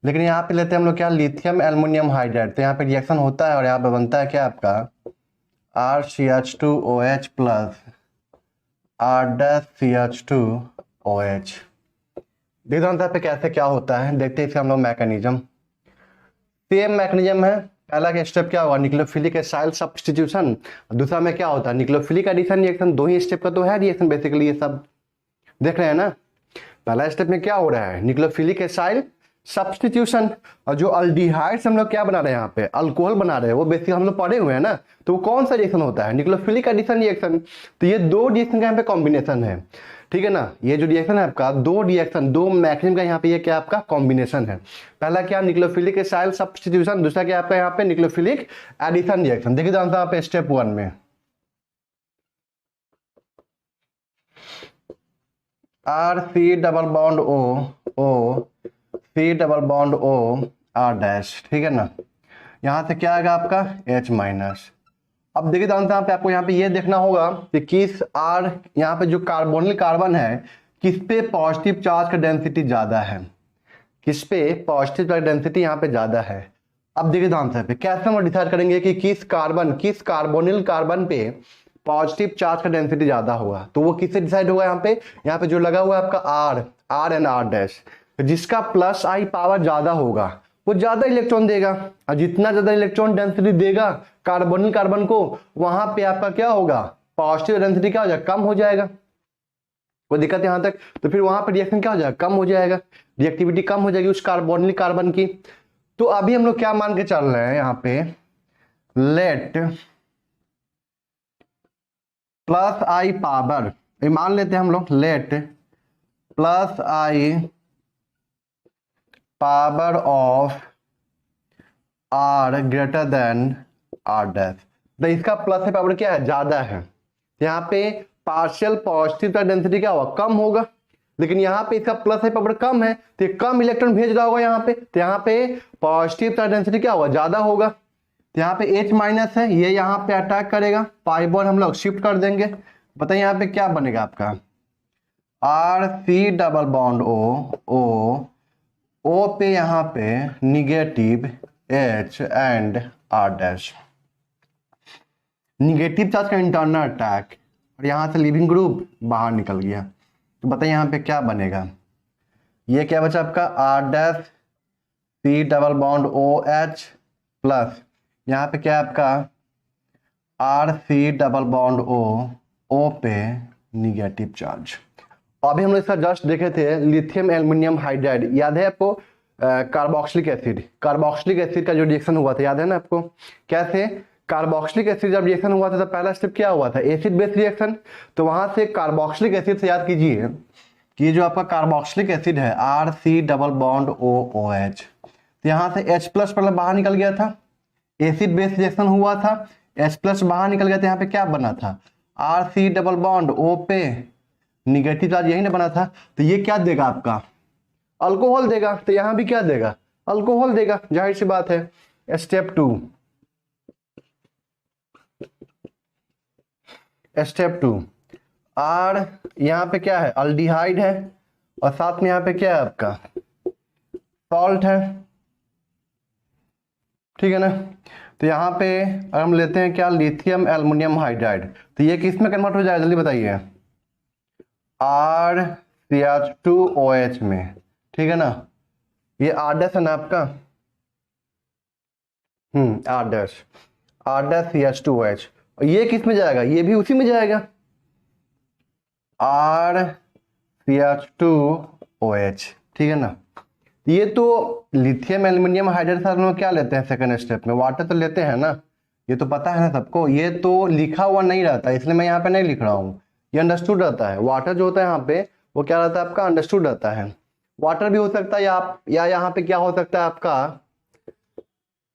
लेकिन यहाँ पे लेते हैं हम लोग क्या लिथियम एल्युमिनियम हाइड्राइड, तो यहाँ पे रिएक्शन होता है और यहाँ पे बनता है क्या आपका RCH2OH प्लस R-CH2OH। देखते हैं पे कैसे क्या होता है, देखते हैं इसका हम लोग मैकेनिज्म। सेम मैकेनिज्म है। पहला का स्टेप क्या होगा न्यूक्लियोफिलिक एसाइल सब्स्टिट्यूशन, दूसरा में क्या होता है न्यूक्लियोफिलिक एडिशन रिएक्शन। दो ही स्टेप का तो है रिएक्शन बेसिकली, ये सब देख रहे हैं ना। पहला स्टेप में क्या हो रहा है न्यूक्लियोफिलिक एसाइल सब्स्टिट्यूशन, और जो अल्डिहाइड से हम लोग क्या बना रहे हैं यहाँ पे अल्कोहल बना रहे हैं, वो बेसिकली हम लोग पढ़े हुए हैं ना। तो वो कौन सा रिएक्शन होता है न्यूक्लियोफिलिक एडिशन रिएक्शन। तो ये दो रिएक्शन का यहाँ पे कॉम्बिनेशन है, ठीक है ना। ये जो रिएक्शन है आपका दो रिएक्शन, दो मैकेनिज्म का यहाँ पे ये क्या आपका कॉम्बिनेशन है। पहला क्या न्यूक्लियोफिलिक एसाइल सब्स्टिट्यूशन, दूसरा क्या आपका यहाँ पे न्यूक्लियोफिलिक एडिशन रिएक्शन। देखिए आंसर यहाँ पे स्टेप 1 में RC double bond O C double bond O R dash, ठीक है ना। यहाँ से क्या आएगा आपका H माइनस। अब देखिए तो यहाँ पे आपको यहाँ पे ये देखना होगा कि किस R यहाँ पे जो कार्बोनिल कार्बन है किस पे पॉजिटिव चार्ज का डेंसिटी ज्यादा है, किस पे पॉजिटिव चार्ज डेंसिटी यहाँ पे ज्यादा है। अब देखिए तो आंसर पे कैसे हम डिसाइड करेंगे कि किस कार्बोनिल कार्बन पे पॉजिटिव चार्ज का डेंसिटी ज्यादा होगा। तो वो किससे डिसाइड होगा यहाँ पे जो लगा हुआ है आपका R एंड R डैश, जिसका प्लस आई पावर ज्यादा होगा वो ज्यादा इलेक्ट्रॉन देगा, और जितना ज्यादा इलेक्ट्रॉन डेंसिटी देगा कार्बोनिल कार्बन को वहां पे आपका क्या होगा पॉजिटिव डेंसिटी क्या हो जाएगा कम हो जाएगा। कोई दिक्कत है यहाँ तक। तो फिर वहां पर रिएक्शन क्या हो जाएगा कम हो जाएगा, रिएक्टिविटी कम हो जाएगी उस कार्बोनिल कार्बन की। तो अभी हम लोग क्या मान के चल रहे हैं यहाँ पे लेट प्लस आई पावर, मान लेते हैं हम लोग late plus I power of R greater than R dash. तो इसका प्लस है पावर क्या है ज्यादा है, यहाँ पे पार्शियल पॉजिटिव का डेंसिटी क्या होगा कम होगा, लेकिन यहाँ पे इसका प्लस है पावर कम है तो ये कम इलेक्ट्रॉन भेज रहा होगा यहाँ पे, तो यहाँ पे पॉजिटिव का डेंसिटी क्या होगा ज्यादा होगा। तो यहाँ पे H माइनस है, ये यहाँ पे अटैक करेगा, पाई बॉन्ड हम लोग शिफ्ट कर देंगे। बताइए यहाँ पे क्या बनेगा आपका RC डबल बॉन्ड O पे यहाँ पे negative H and R dash, negative charge का इंटरनल अटैक, और यहाँ से लिविंग ग्रुप बाहर निकल गया। तो बताइए यहाँ पे क्या बनेगा, ये क्या बचा आपका R dash C double bond OH plus यहाँ पे क्या आपका RC डबल बॉन्ड O पे निगेटिव चार्ज। अभी हम लोग इसका जस्ट देखे थे लिथियम एल्युमिनियम हाइड्राइड, याद है आपको कार्बोक्सिलिक एसिड का जो रिएक्शन हुआ था याद है ना आपको। कैसे कार्बोक्सिलिक एसिड जब रिएक्शन हुआ था तो पहला स्टेप क्या हुआ था एसिड बेस रिएक्शन। तो वहां से कार्बोक्सिलिक एसिड से याद कीजिए कि ये जो आपका कार्बोक्सिलिक एसिड है RC डबल बॉन्ड OH, तो यहाँ से H प्लस पहले बाहर निकल गया था, एसिड बेस रिएक्शन हुआ था, H प्लस बाहर निकल गया था, यहाँ पे क्या बना था RC डबल बॉन्ड O पे निगेटिव चार्ज यही ना बना था। तो ये क्या देगा आपका अल्कोहल देगा, तो यहां भी क्या देगा अल्कोहल देगा, जाहिर सी बात है। स्टेप 2 R यहाँ पे क्या है अल्डिहाइड है, और साथ में यहाँ पे क्या है आपका सॉल्ट है, ठीक है ना। तो यहाँ पे अगर हम लेते हैं क्या लिथियम एल्युमिनियम हाइड्राइड, तो ये किस में कन्वर्ट हो जाएगा जल्दी बताइए RCH2OH में, ठीक है ना। ये आर डैश है ना आपका, are dash, are dash CH2OH, और ये किस में जाएगा, ये भी उसी में जाएगा, RCH2OH, ठीक है ना। ये तो लिथियम एल्यूमिनियम हाइड्राइड के साथ हम लोग क्या लेते हैं सेकंड स्टेप में, वाटर तो लेते हैं ना, ये तो पता है ना सबको। ये तो लिखा हुआ नहीं रहता, इसलिए मैं यहाँ पे नहीं लिख रहा हूँ, ये अंडरस्टूड रहता है। वाटर जो होता है यहाँ पे वो क्या रहता है आपका, अंडरस्टूड रहता है। वाटर भी हो सकता है या यहाँ पे क्या हो सकता है आपका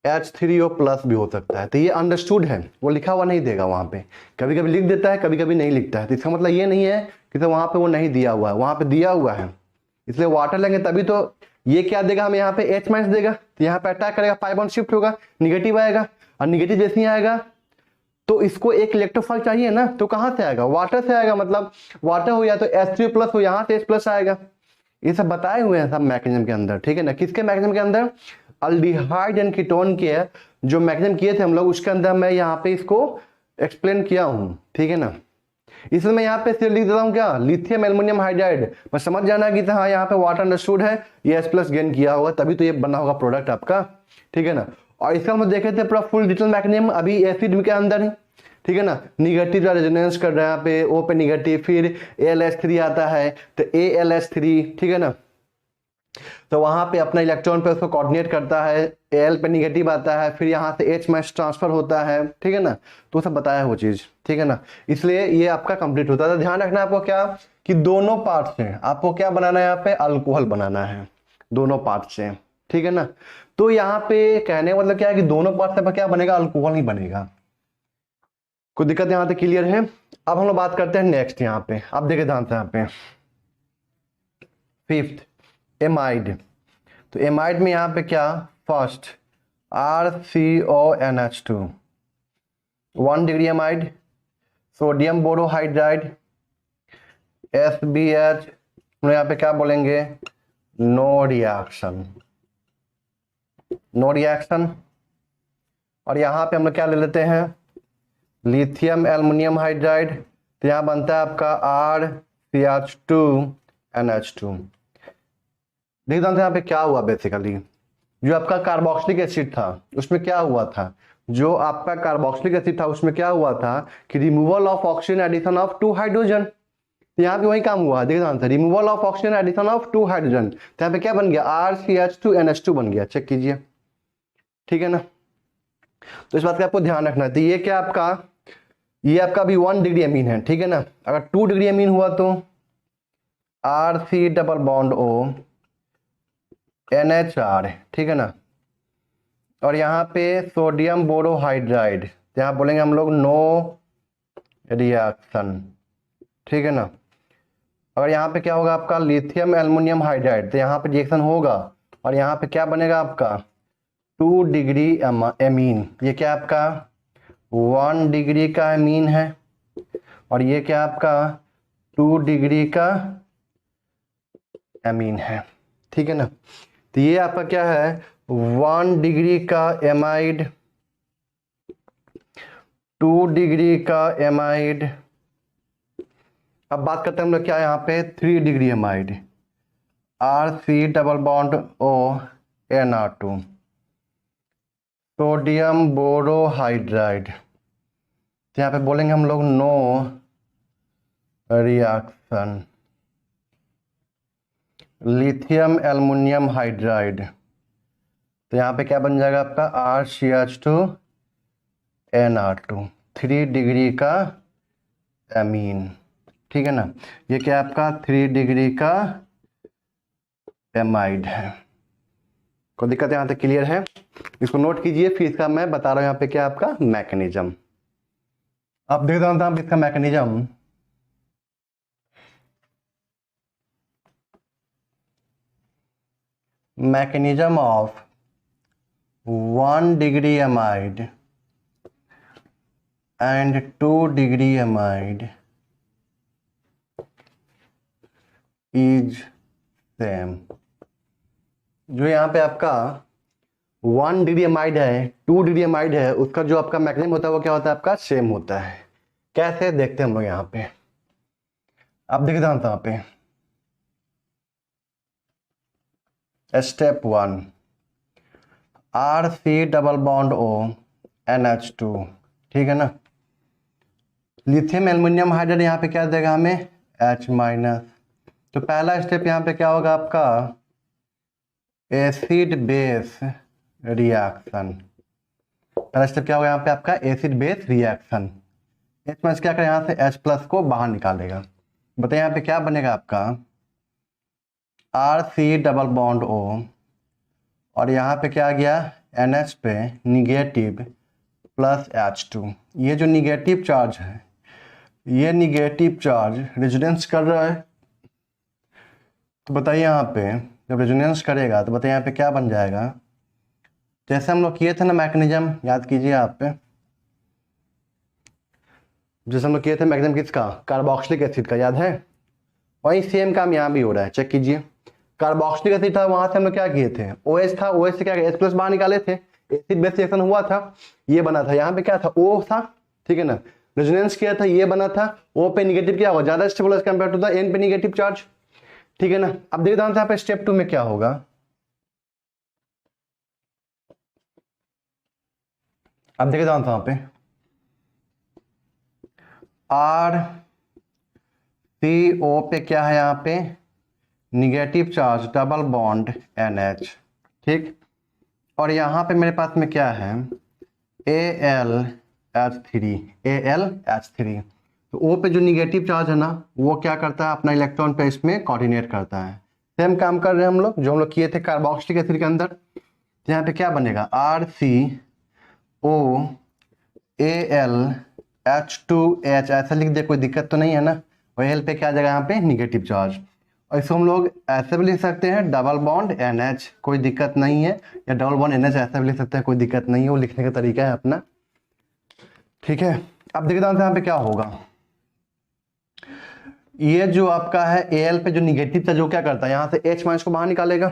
H3O+ भी हो सकता है। तो ये अंडरस्टूड है, वो लिखा हुआ नहीं देगा वहाँ पे, कभी कभी लिख देता है, कभी कभी नहीं लिखता है। तो इसका मतलब ये नहीं है कि तो वहाँ पे वो नहीं दिया हुआ है, वहाँ पे दिया हुआ है। इसलिए वाटर लेंगे तभी तो ये क्या देगा हमें, यहाँ पे H- देगा, तो यहाँ पे अटैक करेगा, पाई बॉन्ड शिफ्ट होगा, निगेटिव आएगा, और निगेटिव जैसे ही आएगा तो इसको एक इलेक्ट्रोफाइल चाहिए ना, तो कहाँ से आएगा, वाटर से आएगा। मतलब वाटर हो या तो H3O+ हो, यहाँ से H+ आएगा। ये सब बताए हुए हैं सब मैकेनिज्म के अंदर, ठीक है ना। किसके मैकेनिज्म के अंदर, अल्डिहाइड एंड कीटोन के जो मैकेनिज्म किए थे हम लोग, उसके अंदर मैं यहाँ पे इसको एक्सप्लेन किया हूँ, ठीक है ना। इसलिए मैं यहाँ पे सिर्फ लिख देता हूँ क्या, लिथियम एल्युमिनियम हाइड्राइड, बस समझ जाना कि हाँ यहाँ पे वाटर अंडरस्टूड है, ये H+ गेन किया होगा, तभी तो ये बना होगा प्रोडक्ट आपका, ठीक है ना। और इसका हम देखे थे पूरा फुल डिटेल मैकेनिज्म अभी एसिड के अंदर ही, ठीक है ना। निगेटिव का रेजोनेंस कर रहा है यहाँ पे, O पे निगेटिव, फिर AlH3 आता है तो AlH3, ठीक है ना। तो वहां पे अपना इलेक्ट्रॉन पे उसको कोऑर्डिनेट करता है, Al पे निगेटिव आता है, फिर यहाँ से H- ट्रांसफर होता है, ठीक है ना। तो सब बताया वो चीज, ठीक है ना। इसलिए ये आपका कंप्लीट होता है। ध्यान रखना आपको क्या, कि दोनों पार्ट से आपको क्या बनाना है, यहाँ पे अल्कोहल बनाना है, दोनों पार्ट से, ठीक है ना। तो यहाँ पे कहने का मतलब क्या है कि दोनों पार्ट से क्या बनेगा, अल्कोहल नहीं बनेगा। कोई दिक्कत यहाँ तक क्लियर है। अब हम लोग बात करते हैं नेक्स्ट, यहाँ पे आप देखे ध्यान से, यहाँ पे 5th एमाइड। तो एमाइड में यहाँ पे क्या, first RCONH2 1 degree amide, sodium borohydride SBH, यहाँ पे क्या बोलेंगे, नो रिएक्शन, नो रिएक्शन। और यहाँ पे हम लोग क्या ले लेते हैं, लिथियम एल्युमिनियम हाइड्राइड, तो यहाँ बनता है आपका RCH2NH2। देख जानते हैं यहाँ पे क्या हुआ, बेसिकली जो आपका कार्बोक्सिलिक एसिड था उसमें क्या हुआ था, जो आपका कार्बोक्सिलिक एसिड था उसमें क्या हुआ था कि removal of oxygen, addition of 2 hydrogen. तो यहाँ पे वही काम हुआ, देख जानते, removal of oxygen, addition of 2 hydrogen. तो यहाँ पे क्या बन गया, RCH2NH2 बन गया, चेक कीजिए, ठीक है ना। तो इस बात का आपको ध्यान रखना है। तो ये क्या आपका, ये आपका भी 1 डिग्री अमीन है, ठीक है ना। अगर 2 डिग्री अमीन हुआ तो RC⋅O NHR, ठीक है ना। और यहाँ पे सोडियम बोरोहाइड्राइड, तो यहाँ बोलेंगे हम लोग नो रिएक्शन, ठीक है ना। और यहाँ पे क्या होगा आपका, लिथियम एल्युमिनियम हाइड्राइड, तो यहाँ पे रिएक्शन होगा, और यहाँ पे क्या बनेगा आपका 2 डिग्री एमीन। ये क्या आपका 1 डिग्री का एमीन है, और ये क्या आपका 2 डिग्री का एमीन है, ठीक है ना। तो ये आपका क्या है 1 डिग्री का एमाइड, 2 डिग्री का एमाइड। अब बात करते हैं हम लोग क्या, यहाँ पे 3 degree amide, RC⋅O sodium borohydride, तो यहाँ पे बोलेंगे हम लोग no reaction. Lithium aluminium hydride, तो यहाँ पे क्या बन जाएगा आपका RCH2NR2 3 डिग्री का एमीन, ठीक है ना। ये क्या आपका 3 डिग्री का एमाइड है। कोई दिक्कत यहाँ तक क्लियर है, इसको नोट कीजिए। फिर इसका मैं बता रहा हूँ यहाँ पे क्या आपका मैकेनिज्म, आप देख रहे हो इसका mechanism. Mechanism of 1 degree amide and 2 degree amide is same. जो यहाँ पे आपका 1 डिग्री एमाइड है, 2 डिग्री एमाइड है, उसका जो आपका मैकेनिज्म होता है वो क्या होता है आपका सेम होता है। कैसे देखते हैं हम लोग, यहाँ पे आप देखते हैं यहाँ पे step 1 RC double bond O NH2, ठीक है ना। लिथियम एल्युमिनियम हाइड्राइड यहाँ पे क्या देगा हमें H-। तो पहला स्टेप यहाँ पे क्या होगा आपका एसिड बेस रिएक्शन। पहला स्टेप क्या होगा यहाँ पे आपका एसिड बेस रिएक्शन। H- क्या करें यहाँ से H+ को बाहर निकालेगा। बताइए यहाँ पे क्या बनेगा आपका RC डबल बॉन्ड O और यहाँ पे क्या आ गया NH पे निगेटिव प्लस H2। ये जो निगेटिव चार्ज है ये निगेटिव चार्ज रेजोनेंस कर रहा है। तो बताइए यहाँ पे जब रेजोनेंस करेगा तो बताइए यहाँ पे क्या बन जाएगा। जैसे हम लोग किए थे ना मैकेनिज्म, याद कीजिए आप पे, जैसे हम लोग किए थे मैकेनिज्म किसका कार्बोक्सिलिक एसिड का, याद है। वही सेम काम यहाँ भी हो रहा है, चेक कीजिए। कार्बोक्सिलिक एसिड था, वहां से हम लोग क्या किए थे OH था, OH से क्या H+ बाहर निकाले थे, एसिड बेस रिएक्शन हुआ था, ये बना था। यहाँ पे क्या था O था, ठीक है ना, रेजोनेंस किया था, ये बना था। O पे निगेटिव क्या होगा ज्यादा stable as compare to the N पे निगेटिव चार्ज, ठीक है ना। अब देखते हैं यहाँ पे स्टेप 2 में क्या होगा। अब देखते हैं यहाँ पे RCO पे क्या है यहाँ पे negative charge double bond NH, ठीक। और यहाँ पे मेरे पास में क्या है AlH3। तो O पे जो निगेटिव चार्ज है ना वो क्या करता है अपना इलेक्ट्रॉन पे इसमें कोऑर्डिनेट करता है। सेम काम कर रहे हैं हम लोग जो हम लोग किए थे कार्बोक्सिलिक एसिड के अंदर। तो यहाँ पे क्या बनेगा RCO AlH2H, ऐसा लिख दे कोई दिक्कत तो नहीं है ना। और L पे क्या आ जाएगा यहाँ पे निगेटिव चार्ज। और इसको हम लोग ऐसे भी लिख सकते हैं डबल बॉन्ड NH, कोई दिक्कत नहीं है, या डबल बॉन्ड NH ऐसा भी लिख सकते हैं, कोई दिक्कत नहीं है, वो लिखने का तरीका है अपना, ठीक है। अब देखते हैं यहाँ पे क्या होगा। ये जो आपका है Al पे जो निगेटिव था जो क्या करता है यहाँ से H- को बाहर निकालेगा।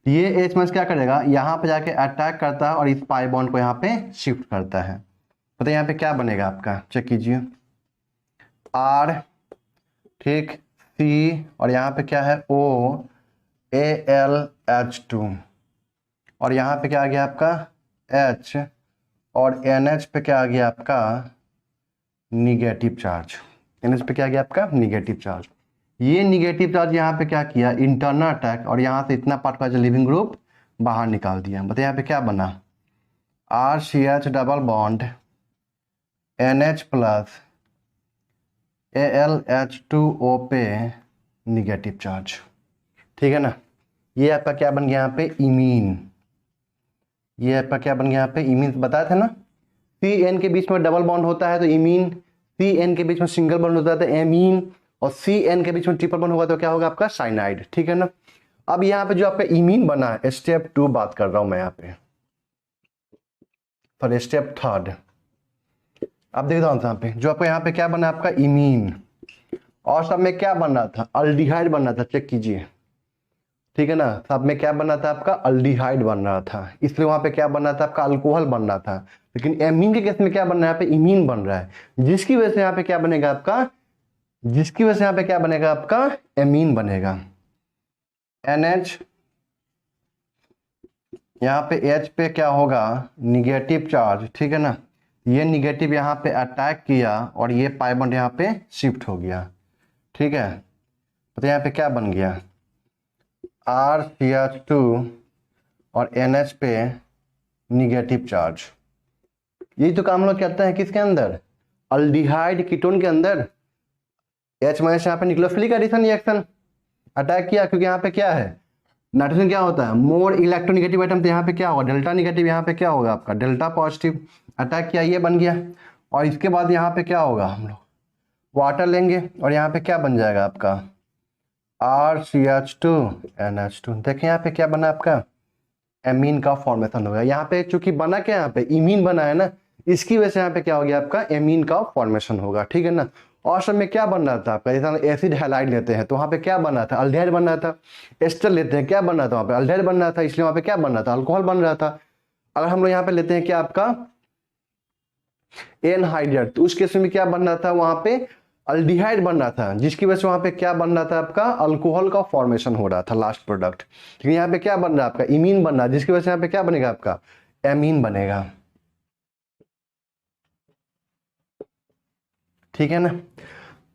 ये H- क्या करेगा यहाँ पे जाके अटैक करता है और इस पाई बॉन्ड को यहाँ पे शिफ्ट करता है। पता है यहाँ पे क्या बनेगा आपका, चेक कीजिए R, ठीक, C और यहाँ पे क्या है O AlH2 और यहाँ पे क्या आ गया आपका H और NH पे क्या आ गया आपका निगेटिव चार्ज। NH पे क्या आ गया आपका निगेटिव चार्ज। ये निगेटिव चार्ज यहाँ पे क्या किया इंटरनल अटैक और यहाँ से इतना पार्ट का जो लिविंग ग्रुप बाहर निकाल दिया। बताइए यहाँ पे क्या बना RCH double bond NH+ AlH2O पे निगेटिव चार्ज, ठीक है ना। ये आपका क्या बन गया यहाँ पे इमीन। ये आपका क्या बन गया यहाँ पे इमीन, बताया था ना CN के बीच में डबल बॉन्ड होता है तो इमीन, CN के बीच में सिंगल बॉन्ड होता है तो एमीन, और CN के बीच में ट्रिपल बॉन्ड होगा तो क्या होगा आपका साइनाइड, ठीक है ना। अब यहाँ पे जो आपका इमीन बना है स्टेप 2 बात कर रहा हूं मैं यहाँ पे, पर स्टेप 3 अब देखता हूं यहाँ पे जो आपका यहाँ पे क्या बना आपका इमीन, और सब में क्या बन रहा था अल्डिहाइड बन रहा था, चेक कीजिए, ठीक है ना। सब में क्या बन रहा था आपका अल्डिहाइड बन रहा था, इसलिए वहां पे क्या बन रहा था आपका अल्कोहल बन रहा था। लेकिन एमीन के केस में क्या बन रहा है यहाँ पे इमीन बन रहा है, जिसकी वजह से यहाँ पे क्या बनेगा आपका, जिसकी वजह से यहाँ पे क्या बनेगा आपका एमीन बनेगा। NH यहाँ पे H पे क्या होगा निगेटिव चार्ज, ठीक है ना। ये निगेटिव यहाँ पे अटैक किया और ये पाई बॉन्ड यहाँ पे शिफ्ट हो गया, ठीक है। तो यहाँ पे क्या बन गया RCH2 और NH पे निगेटिव चार्ज। यही तो काम लोग करते हैं किसके अंदर अल्डिहाइड कीटोन के अंदर। H- यहाँ पे न्यूक्लियोफिलिक एडिशन रिएक्शन अटैक किया, क्योंकि यहाँ पे क्या है नाइट्रोजन क्या होता है मोर इलेक्ट्रोनेगेटिव आइटम, तो यहाँ पे क्या होगा डेल्टा नेगेटिव, यहाँ पे क्या होगा आपका डेल्टा पॉजिटिव। अटैक किया ये बन गया, और इसके बाद यहाँ पे क्या होगा हम लोग वाटर लेंगे और यहाँ पे क्या बन जाएगा आपका RCH2 NH2। देखें यहाँ पे क्या बना आपका एमीन का फॉर्मेशन हो गया। यहाँ पे चूंकि बना क्या यहाँ पे इमीन बना है ना, इसकी वजह से यहाँ पे क्या हो गया आपका एमीन का फॉर्मेशन होगा, ठीक है ना। और सब में क्या बन रहा था आपका, जैसे एसिड हैलाइड लेते हैं तो वहाँ पे क्या बन रहा था अल्डिहाइड बन रहा था। एस्टर लेते हैं क्या बन रहा था वहाँ पे अल्डिहाइड बन रहा था, इसलिए वहाँ पे क्या बन रहा था अल्कोहल बन रहा था। अगर हम लोग यहाँ पे लेते हैं क्या आपका एनहाइड्राइड, तो उस केस में क्या बन रहा था वहाँ पे अल्डिहाइड बन रहा था, जिसकी वजह से वहां पे क्या बन रहा था आपका, अल्कोहल का फॉर्मेशन हो रहा था लास्ट प्रोडक्ट। लेकिन यहाँ पे क्या बन रहा है आपका, इमीन बन रहा है, जिसकी वजह से यहाँ पे क्या बनेगा आपका, एमीन बनेगा। ठीक है ना।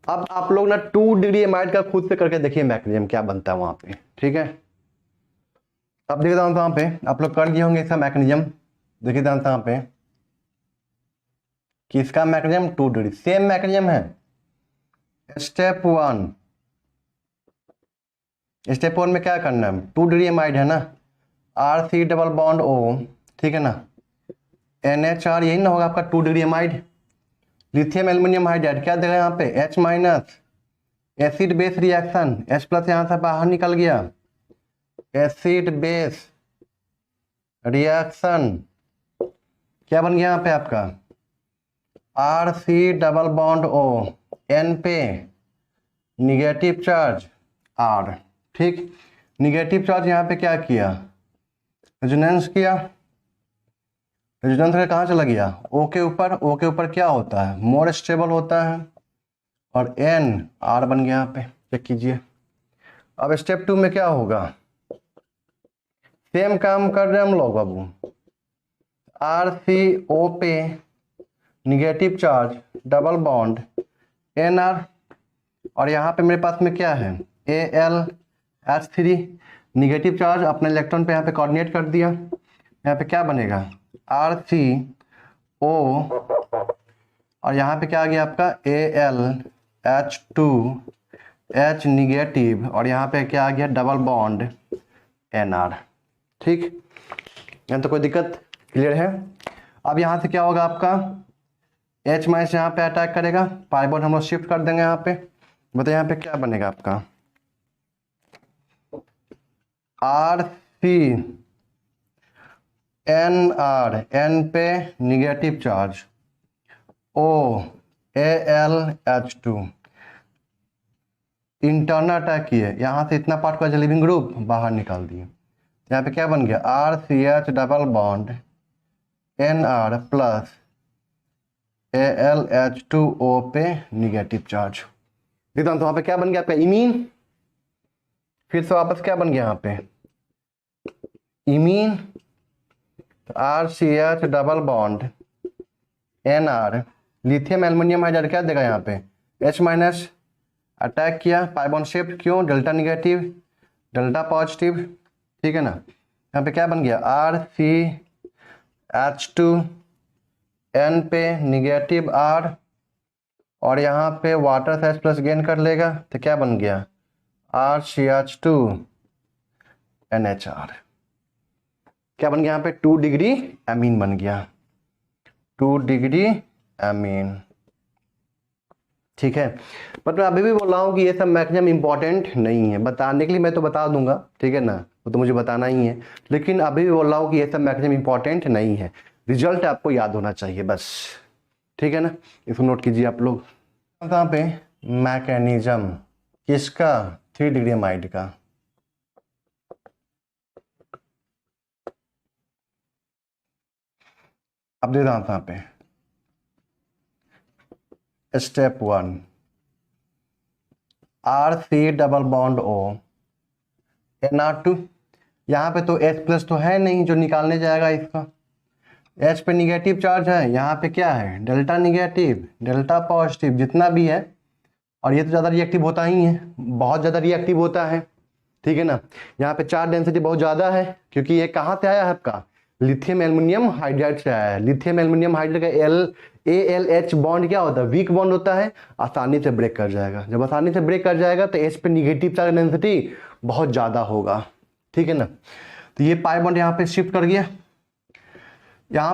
अब आप लोग ना 2 डिग्री एमाइड का खुद से करके देखिए मैकेनिज्म क्या बनता है वहां पे। ठीक है, अब देखिए वहां पे आप लोग कर दिए होंगे इसका मैकेनिज्म। देखिए वहां पे कि इसका मैकेनिज्म 2 डिग्री सेम मैकेनिज्म है। स्टेप 1 में क्या करना है, 2 डिग्री एमाइड है ना, RC डबल बॉन्ड O, ठीक है ना, NHR यही ना होगा आपका 2 degree amide. Lithium aluminium hydride क्या देगा यहाँ पे, H minus, acid base reaction, H plus यहाँ से बाहर निकल गया, एसिड बेस रिएक्शन क्या बन गया यहाँ पे आपका, RC double bond O, N पे निगेटिव चार्ज R। ठीक, निगेटिव चार्ज यहाँ पे क्या किया, रेजोनेंस किया, रेजोनेंस का कहाँ चला गया, O के ऊपर। O के ऊपर क्या होता है, मोर स्टेबल होता है, और N R बन गया यहाँ पे, चेक कीजिए। अब स्टेप 2 में क्या होगा, सेम काम कर रहे हैं हम लोग। अब RCO पे negative charge double bond NR, और यहाँ पे मेरे पास में क्या है, AlH3 निगेटिव चार्ज अपने इलेक्ट्रॉन पे यहाँ पे कोऑर्डिनेट कर दिया। यहाँ पे क्या बनेगा, RCO, और यहाँ पे क्या आ गया आपका AlH2H निगेटिव, और यहाँ पे क्या आ गया डबल बॉन्ड NR। ठीक, यहाँ तो कोई दिक्कत, क्लियर है। अब यहाँ से क्या होगा आपका, H माइनस यहाँ पे अटैक करेगा, पाई बॉन्ड हम लोग शिफ्ट कर देंगे यहाँ पे। बताइए यहाँ पे क्या बनेगा आपका, RCNR, N पे negative charge, OAlH2 internal attack किए, यहाँ से इतना पार्ट का लिविंग ग्रुप बाहर निकाल दिए। यहाँ पे क्या बन गया, RCH double bond NR plus AlH2O पे निगेटिव चार्ज। देखता हूँ तो वहाँ पे क्या बन गया आपका, इमीन। फिर से वापस क्या बन गया यहाँ पे, imine, RCH double bond NR, lithium aluminium hydride क्या देगा यहाँ पे, H माइनस अटैक किया, पाई बॉन्ड शिफ्ट, क्यों, डेल्टा निगेटिव डेल्टा पॉजिटिव। ठीक है ना, यहाँ पे क्या बन गया, RCH2 N पे निगेटिव R, और यहाँ पे वाटर से H प्लस गेन कर लेगा, तो क्या बन गया, RCH2 NHR। क्या बन गया यहाँ पे, 2 डिग्री एमीन बन गया, 2 डिग्री एमीन। ठीक है, बट मैं अभी भी बोल रहा हूँ कि ये सब मैकेनिज्म इंपॉर्टेंट नहीं है, बताने के लिए मैं तो बता दूंगा, ठीक है ना, वो तो मुझे बताना ही है, लेकिन अभी भी बोल रहा हूँ कि ये सब मैकेनिज्म इंपॉर्टेंट नहीं है, रिजल्ट आपको याद होना चाहिए बस। ठीक है ना, इसको नोट कीजिए आप लोग। यहाँ पे मैकेनिज्म किसका, 3 डिग्री एमाइड का। अब दे रहा हूं यहाँ पे step 1, RC double bond O NR2, यहाँ पे तो H प्लस तो है नहीं जो निकालने जाएगा इसका, H पे निगेटिव चार्ज है, यहाँ पे क्या है, डेल्टा निगेटिव डेल्टा पॉजिटिव जितना भी है, और ये तो ज़्यादा रिएक्टिव होता ही है, बहुत ज़्यादा रिएक्टिव होता है। ठीक है ना, यहाँ पे चार्ज डेंसिटी बहुत ज़्यादा है, क्योंकि ये कहाँ से आया है आपका, लिथियम एल्युमिनियम हाइड्राइड से आया है। लिथियम एल्युमिनियम हाइड्राइड का AlH बॉन्ड क्या होता है, वीक बॉन्ड होता है, आसानी से ब्रेक कर जाएगा। जब आसानी से ब्रेक कर जाएगा तो H पे निगेटिव चार्ज डेंसिटी बहुत ज़्यादा होगा। ठीक है ना, तो ये पाई बॉन्ड यहाँ पे शिफ्ट कर गया, यहाँ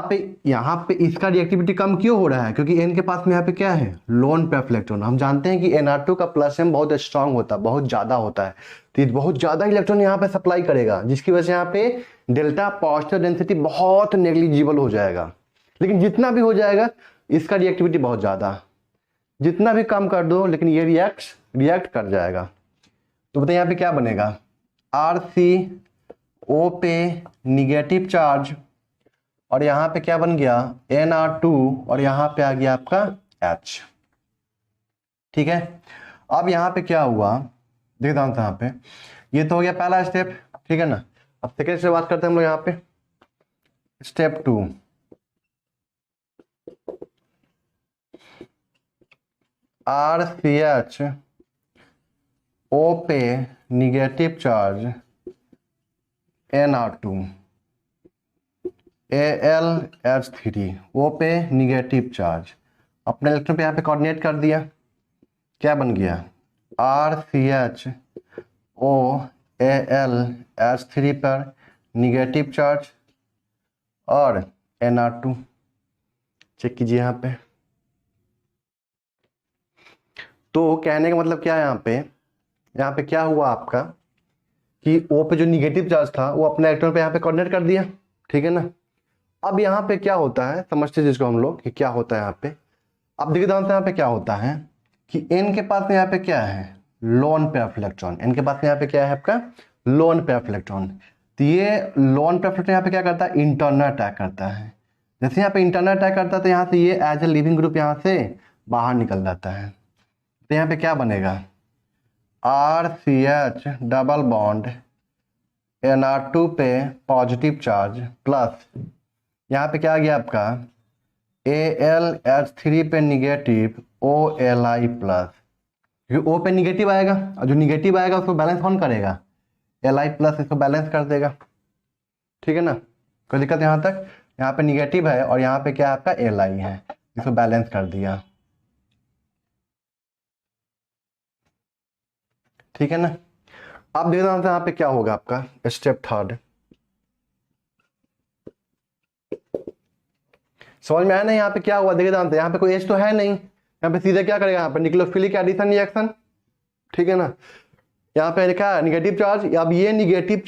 पे इसका रिएक्टिविटी कम क्यों हो रहा है, क्योंकि N के पास में यहाँ पे क्या है, लोन पेयर इलेक्ट्रॉन। हम जानते हैं कि Nr2 का प्लस M बहुत स्ट्रांग होता है, बहुत ज़्यादा होता है, तो ये बहुत ज़्यादा इलेक्ट्रॉन यहाँ पे सप्लाई करेगा, जिसकी वजह से यहाँ पे डेल्टा पॉजिटिव डेंसिटी बहुत नेग्लिजिबल हो जाएगा। लेकिन जितना भी हो जाएगा इसका रिएक्टिविटी बहुत ज़्यादा, जितना भी कम कर दो लेकिन ये रिएक्ट कर जाएगा। तो बताइए यहाँ पे क्या बनेगा, RCO पे निगेटिव चार्ज, और यहाँ पे क्या बन गया, NR2, और यहाँ पे आ गया आपका H। ठीक है। अब यहाँ पे क्या हुआ देखता हूँ यहाँ पे, ये तो हो गया पहला स्टेप, ठीक है ना। अब सेकेंड से बात करते हैं हम लोग यहाँ पे, स्टेप 2, RCH O पे negative charge NR2, AlH3 O पे निगेटिव चार्ज, अपने इलेक्ट्रॉन पे यहाँ पे कोऑर्डिनेट कर दिया, क्या बन गया RCH O AlH3 पर निगेटिव चार्ज और NR2, चेक कीजिए यहाँ पे। तो कहने का मतलब क्या है यहाँ पे क्या हुआ आपका कि O पे जो निगेटिव चार्ज था वो अपने इलेक्ट्रॉन पे यहाँ पे कोऑर्डिनेट कर दिया, ठीक है ना। अब यहाँ पे क्या होता है समझते हैं जिसको हम लोग कि क्या होता है यहाँ पे। अब देखिए यहाँ पे क्या होता है कि N के पास में यहाँ पे क्या है loan pair of electron, N के पास में यहाँ पे क्या है आपका लोन पेयर ऑफ इलेक्ट्रॉन। तो ये लोन पेयर ऑफ इलेक्ट्रॉन यहाँ पे क्या करता है इंटरनल अटैक करता है। जैसे यहाँ पे इंटरनल अटैक करता है तो यहाँ से ये एज ए लिविंग ग्रुप यहाँ से बाहर निकल जाता है। तो यहाँ पे क्या बनेगा RCH डबल बॉन्ड NR2 पे पॉजिटिव चार्ज प्लस यहाँ पे क्या आ गया आपका AlH3 पे निगेटिव OLI प्लस, क्योंकि O पे निगेटिव आएगा और जो निगेटिव आएगा उसको बैलेंस कौन करेगा Li प्लस इसको बैलेंस कर देगा, ठीक है ना। कोई दिक्कत यहाँ तक, यहाँ पे निगेटिव है और यहाँ पे क्या आपका Li है, इसको बैलेंस कर दिया, ठीक है ना। अब देखना होता है यहाँ पे क्या होगा आपका स्टेप थर्ड, समझ में आया ना। यहाँ पे क्या हुआ देखिए जानते हैं, यहाँ पे कोई एच तो है नहीं, यहाँ पे सीधे क्या करेगा यहाँ पे न्यूक्लियोफिलिक एडिशन रिएक्शन, ठीक है ना। यहाँ पे लिखा है निगेटिव चार्ज, अब ये निगेटिव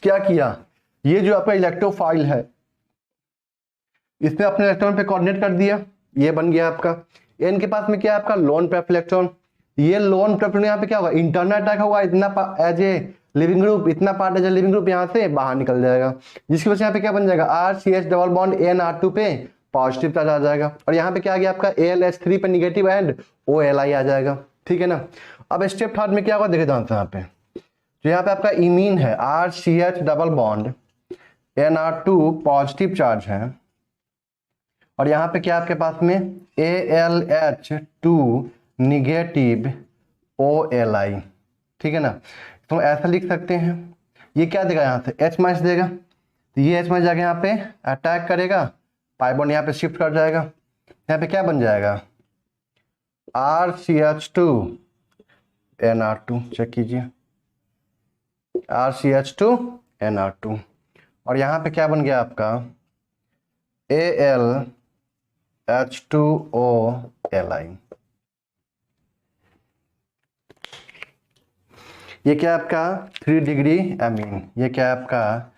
क्या किया, ये जो आपका इलेक्ट्रोफाइल है इसने अपने इलेक्ट्रॉन पे कोऑर्डिनेट कर दिया, ये बन गया आपका। एन के पास में क्या है आपका लोन पेयर ऑफ इलेक्ट्रॉन, ये लोन पेयर ऑफ यहाँ पे क्या होगा इंटरनल अटैक होगा, इतना एज ए लिविंग ग्रुप, इतना part as a leaving group यहाँ से बाहर निकल जाएगा, जिसकी वजह से यहाँ पे क्या बन जाएगा RCH डबल बॉन्ड NR2 पे पॉजिटिव चार्ज आ जाएगा और यहाँ पे क्या आ गया आपका AlH3 पे निगेटिव एंड OLI आ जाएगा, ठीक है ना। अब स्टेप थर्ड में क्या होगा देखिए जानते हैं यहाँ पे, तो यहाँ पे आपका इमीन है RCH double bond NR2 positive charge है और यहाँ पे क्या आपके पास में AlH2 निगेटिव OLI, ठीक है ना। तो ऐसा लिख सकते हैं, ये क्या देगा यहाँ से H माइनस देगा, तो ये H माइनस जाके यहाँ पे अटैक करेगा, पाई बॉन्ड यहाँ पे शिफ्ट कर जाएगा, यहाँ पे क्या बन जाएगा RCH2 NR2, चेक कीजिए RCH2 NR2 और यहाँ पे क्या बन गया आपका AlH2OLI। ये क्या आपका 3 डिग्री एमीन, ये क्या आपका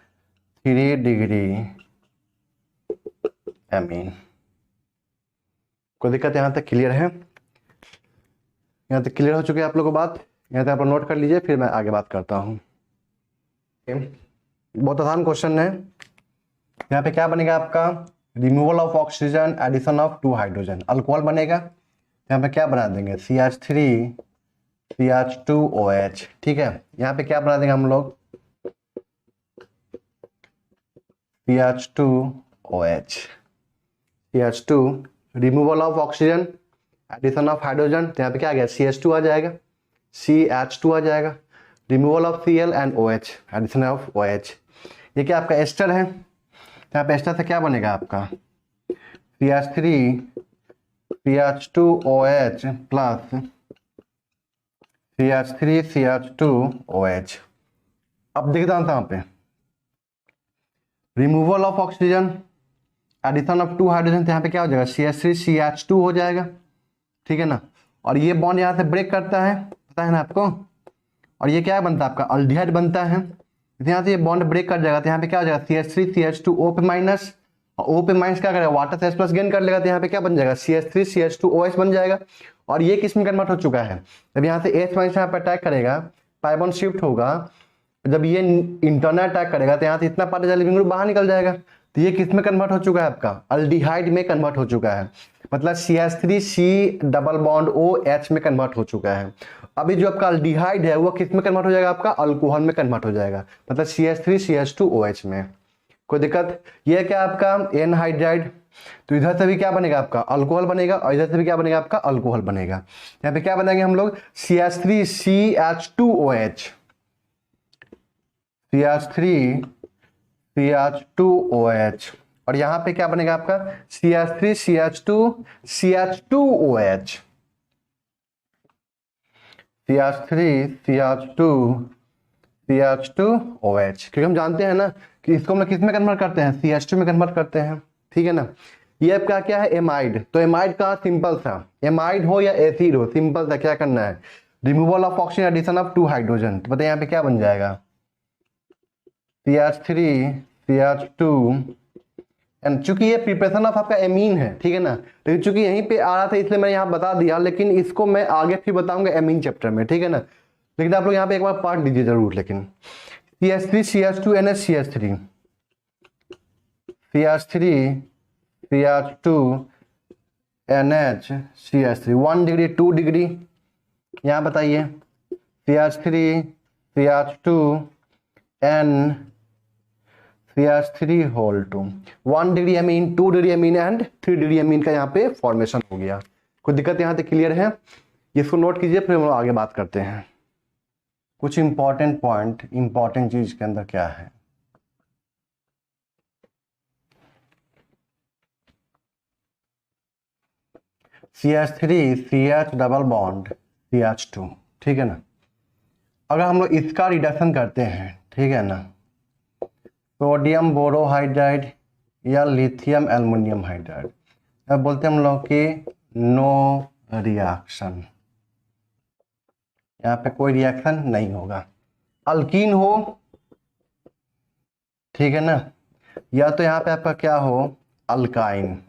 3 डिग्री एमीन। कोई दिक्कत यहाँ तक क्लियर है, यहाँ तक क्लियर हो चुकी है आप लोगों को बात, यहाँ तक आप नोट कर लीजिए फिर मैं आगे बात करता हूँ। बहुत आसान क्वेश्चन है, यहाँ पे क्या बनेगा आपका removal of oxygen addition of 2 hydrogen, alcohol बनेगा, यहाँ पे क्या बना देंगे CH3 CH2OH, ठीक है। यहाँ पे क्या बना देंगे हम लोग CH2OH, CH2 removal of oxygen addition of hydrogen, तो यहाँ पे क्या आ गया CH2 आ जाएगा, CH2 आ जाएगा, removal of Cl and OH addition of OH। ये क्या आपका एस्टर है, यहाँ पे एस्टर से क्या बनेगा आपका CH3 CH2OH plus CH3 CH2OH। अब देखते हैं यहाँ पे removal of oxygen addition of 2 hydrogen, तो यहाँ पे क्या हो जाएगा CH3 CH2 हो जाएगा, ठीक है ना। और ये बॉन्ड यहाँ से ब्रेक करता है, पता है ना आपको, और ये क्या बनता है आपका अल्डिहाइड बनता है, यहाँ से ये बॉन्ड ब्रेक कर जाएगा, तो यहाँ पे क्या हो जाएगा CH3 CH2O पे माइनस, और O पे माइनस क्या करेगा वाटर से H प्लस गेन कर लेगा, तो यहाँ पे क्या बन जाएगा CH3 CH2OH बन जाएगा। और ये किस में कन्वर्ट हो चुका है, जब यहाँ से H माइनस यहाँ पे अटैक करेगा पाई बॉन्ड शिफ्ट होगा, जब ये इंटरनल अटैक करेगा तो यहाँ से इतना पार्ट लिविंग ग्रुप बाहर निकल जाएगा, तो ये किस में कन्वर्ट हो चुका है आपका अल्डिहाइड में कन्वर्ट हो चुका है। मतलब CH3 C double bond OH में कन्वर्ट हो चुका है। अभी जो आपका अल्डिहाइड है वो किस में कन्वर्ट हो जाएगा, आपका अल्कोहल में कन्वर्ट हो जाएगा, मतलब CH3 CH2OH में। कोई दिक्कत? ये क्या आपका एनहाइड्राइड, तो इधर से भी क्या बनेगा आपका अल्कोहल बनेगा और इधर से भी क्या बनेगा आपका अल्कोहल बनेगा। यहाँ पे क्या बनाएंगे हम लोग CH3 CH2OH, CH3 CH2OH, और यहाँ पे क्या बनेगा आपका CH3 CH2 CH2OH, CH3 CH2 CH2OH, क्योंकि हम जानते हैं ना कि इसको हम लोग किस में कन्वर्ट करते हैं, CH2 में कन्वर्ट करते हैं, ठीक है ना। ये आपका क्या है एमाइड, तो एमाइड का सिंपल सा, एमाइड हो या एसिड हो, सिंपल सा क्या करना है, removal of oxygen, addition of 2 hydrogen. तो बताइए यहाँ पे क्या बन जाएगा CH3 CH2, एंड चूंकि ये प्रिपरेशन ऑफ आपका एमीन है, ठीक है ना, लेकिन चूंकि यहीं पे आ रहा था इसलिए मैंने यहाँ बता दिया, लेकिन इसको मैं आगे फिर बताऊंगा एमीन चैप्टर में, ठीक है ना। लेकिन आप लोग यहाँ पे एक बार पढ़ लीजिए जरूर। लेकिन CH3 CH2 NH CH3 CH3 CH2 NH CH3 1 degree 2 degree, यहाँ बताइए CH3 CH2 N CH3 whole 2 1 degree amine 2 degree amine and 3 degree amine का यहाँ पे फॉर्मेशन हो गया। कोई दिक्कत यहाँ तक क्लियर है? इसको नोट कीजिए, फिर हम लोग आगे बात करते हैं। कुछ इंपॉर्टेंट पॉइंट, इंपॉर्टेंट चीज के अंदर क्या है, CH3 CH double bond CH2, ठीक है ना। अगर हम लोग इसका रिडक्शन करते हैं, ठीक है ना, सोडियम बोरोहाइड्राइड या लिथियम एल्युमिनियम हाइड्राइड, अब बोलते हैं हम लोग कि नो रिएक्शन, यहाँ पे कोई रिएक्शन नहीं होगा। अल्कीन हो, ठीक है ना, या तो यहाँ पे आपका क्या हो अल्काइन,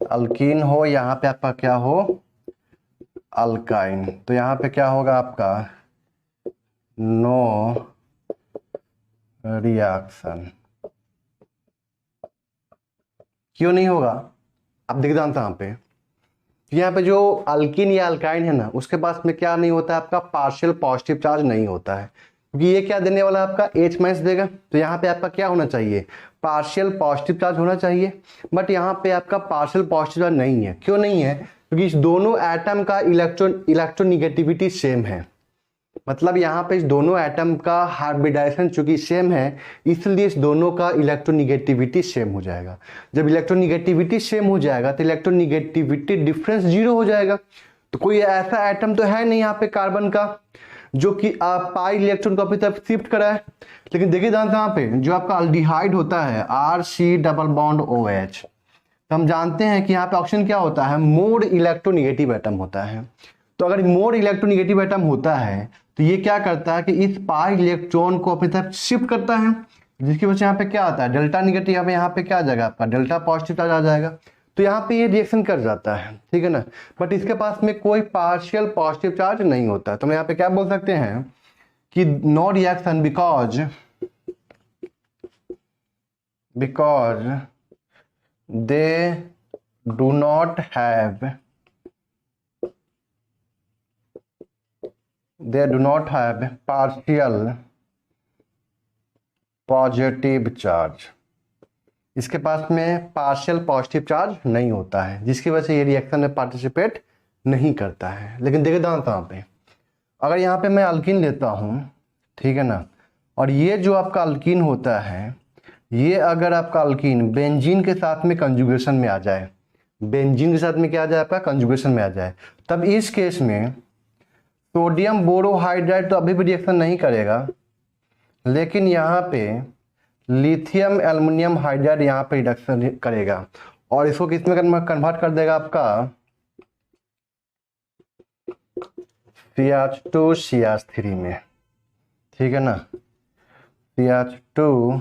अल्कीन हो, यहाँ पे आपका क्या हो अल्काइन, तो यहाँ पे क्या होगा आपका नो रिएक्शन। क्यों नहीं होगा, आप देख जानते यहाँ पे, यहाँ पे जो अल्किन या अल्काइन है ना, उसके पास में क्या नहीं होता है, आपका पार्शियल पॉजिटिव चार्ज नहीं होता है, क्योंकि ये क्या देने वाला है आपका H- देगा। तो यहाँ पे आपका क्या होना चाहिए, पार्शियल पॉजिटिव चार्ज होना चाहिए, बट यहाँ पे आपका पार्शियल पॉजिटिव चार्ज नहीं है। क्यों नहीं है, क्योंकि इस दोनों एटम का इलेक्ट्रोनिगेटिविटी सेम है, मतलब यहाँ पे इस दोनों एटम का हाइब्रिडाइजेशन चूंकि सेम है, इसलिए इस दोनों का इलेक्ट्रोनिगेटिविटी सेम हो जाएगा। जब इलेक्ट्रोनिगेटिविटी सेम हो जाएगा तो इलेक्ट्रोनिगेटिविटी डिफरेंस 0 हो जाएगा। तो कोई ऐसा एटम तो है नहीं यहाँ पे कार्बन का जो कि पाई इलेक्ट्रॉन को अपनी तरफ शिफ्ट करा है। लेकिन देखिए यहाँ पे जो आपका अल्डिहाइड होता है RC डबल बॉन्ड OH, तो हम जानते हैं कि यहाँ पे ऑप्शन क्या होता है, मोर इलेक्ट्रोनिगेटिव एटम होता है। तो अगर मोर इलेक्ट्रोनिगेटिव एटम होता है तो ये क्या करता है कि इस पाई इलेक्ट्रॉन को अपनी तरफ शिफ्ट करता है, जिसकी वजह से यहाँ पे क्या आता है डेल्टा निगेटिव, यहाँ पे क्या आ जाएगा आपका डेल्टा पॉजिटिव चार्ज आ जाएगा। तो यहाँ पे ये रिएक्शन कर जाता है, ठीक है ना, बट इसके पास में कोई पार्शियल पॉजिटिव चार्ज नहीं होता है। तो हम यहाँ पे क्या बोल सकते हैं कि no reaction because they do not have partial positive charge, इसके पास में पार्शियल पॉजिटिव चार्ज नहीं होता है, जिसकी वजह से ये रिएक्शन में पार्टिसिपेट नहीं करता है। लेकिन देखिए यहाँ पे अगर यहाँ पे मैं अल्कीन लेता हूँ, ठीक है ना, और ये जो आपका अल्कीन होता है, ये अगर आपका अल्कीन बेंजीन के साथ में कंजुगेशन में आ जाए, बेंजीन के साथ में क्या आ जाए आपका कंजुगेशन में आ जाए, तब इस केस में सोडियम बोरोहाइड्राइड तो अभी भी रिएक्शन नहीं करेगा, लेकिन यहाँ पे लिथियम एल्युमिनियम हाइड्राइड यहाँ पे रिडक्शन करेगा और इसको किस में कन्वर्ट कर देगा आपका CH2 CH3 में, ठीक है ना, CH2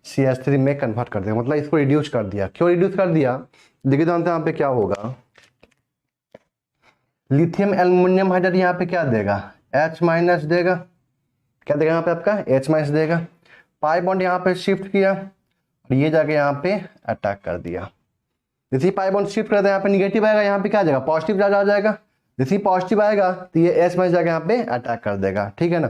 CH3 में कन्वर्ट कर देगा, मतलब इसको रिड्यूस कर दिया। क्यों रिड्यूस कर दिया, देखिए जानते हैं यहाँ पे क्या होगा, लिथियम एल्युमिनियम हाइड्राइड यहाँ पे क्या देगा H- देगा, क्या देगा यहाँ पे आपका H- देगा, पाई बॉन्ड यहाँ पे शिफ्ट किया और ये जाके यहाँ पे अटैक कर दिया। जैसे पाई बॉन्ड शिफ्ट करते हैं यहाँ पे निगेटिव आएगा, यहाँ पे क्या आ जाएगा पॉजिटिव चार्ज आ जाएगा। जैसे पॉजिटिव आएगा तो ये एस में जाके यहाँ पे अटैक कर देगा, ठीक है ना।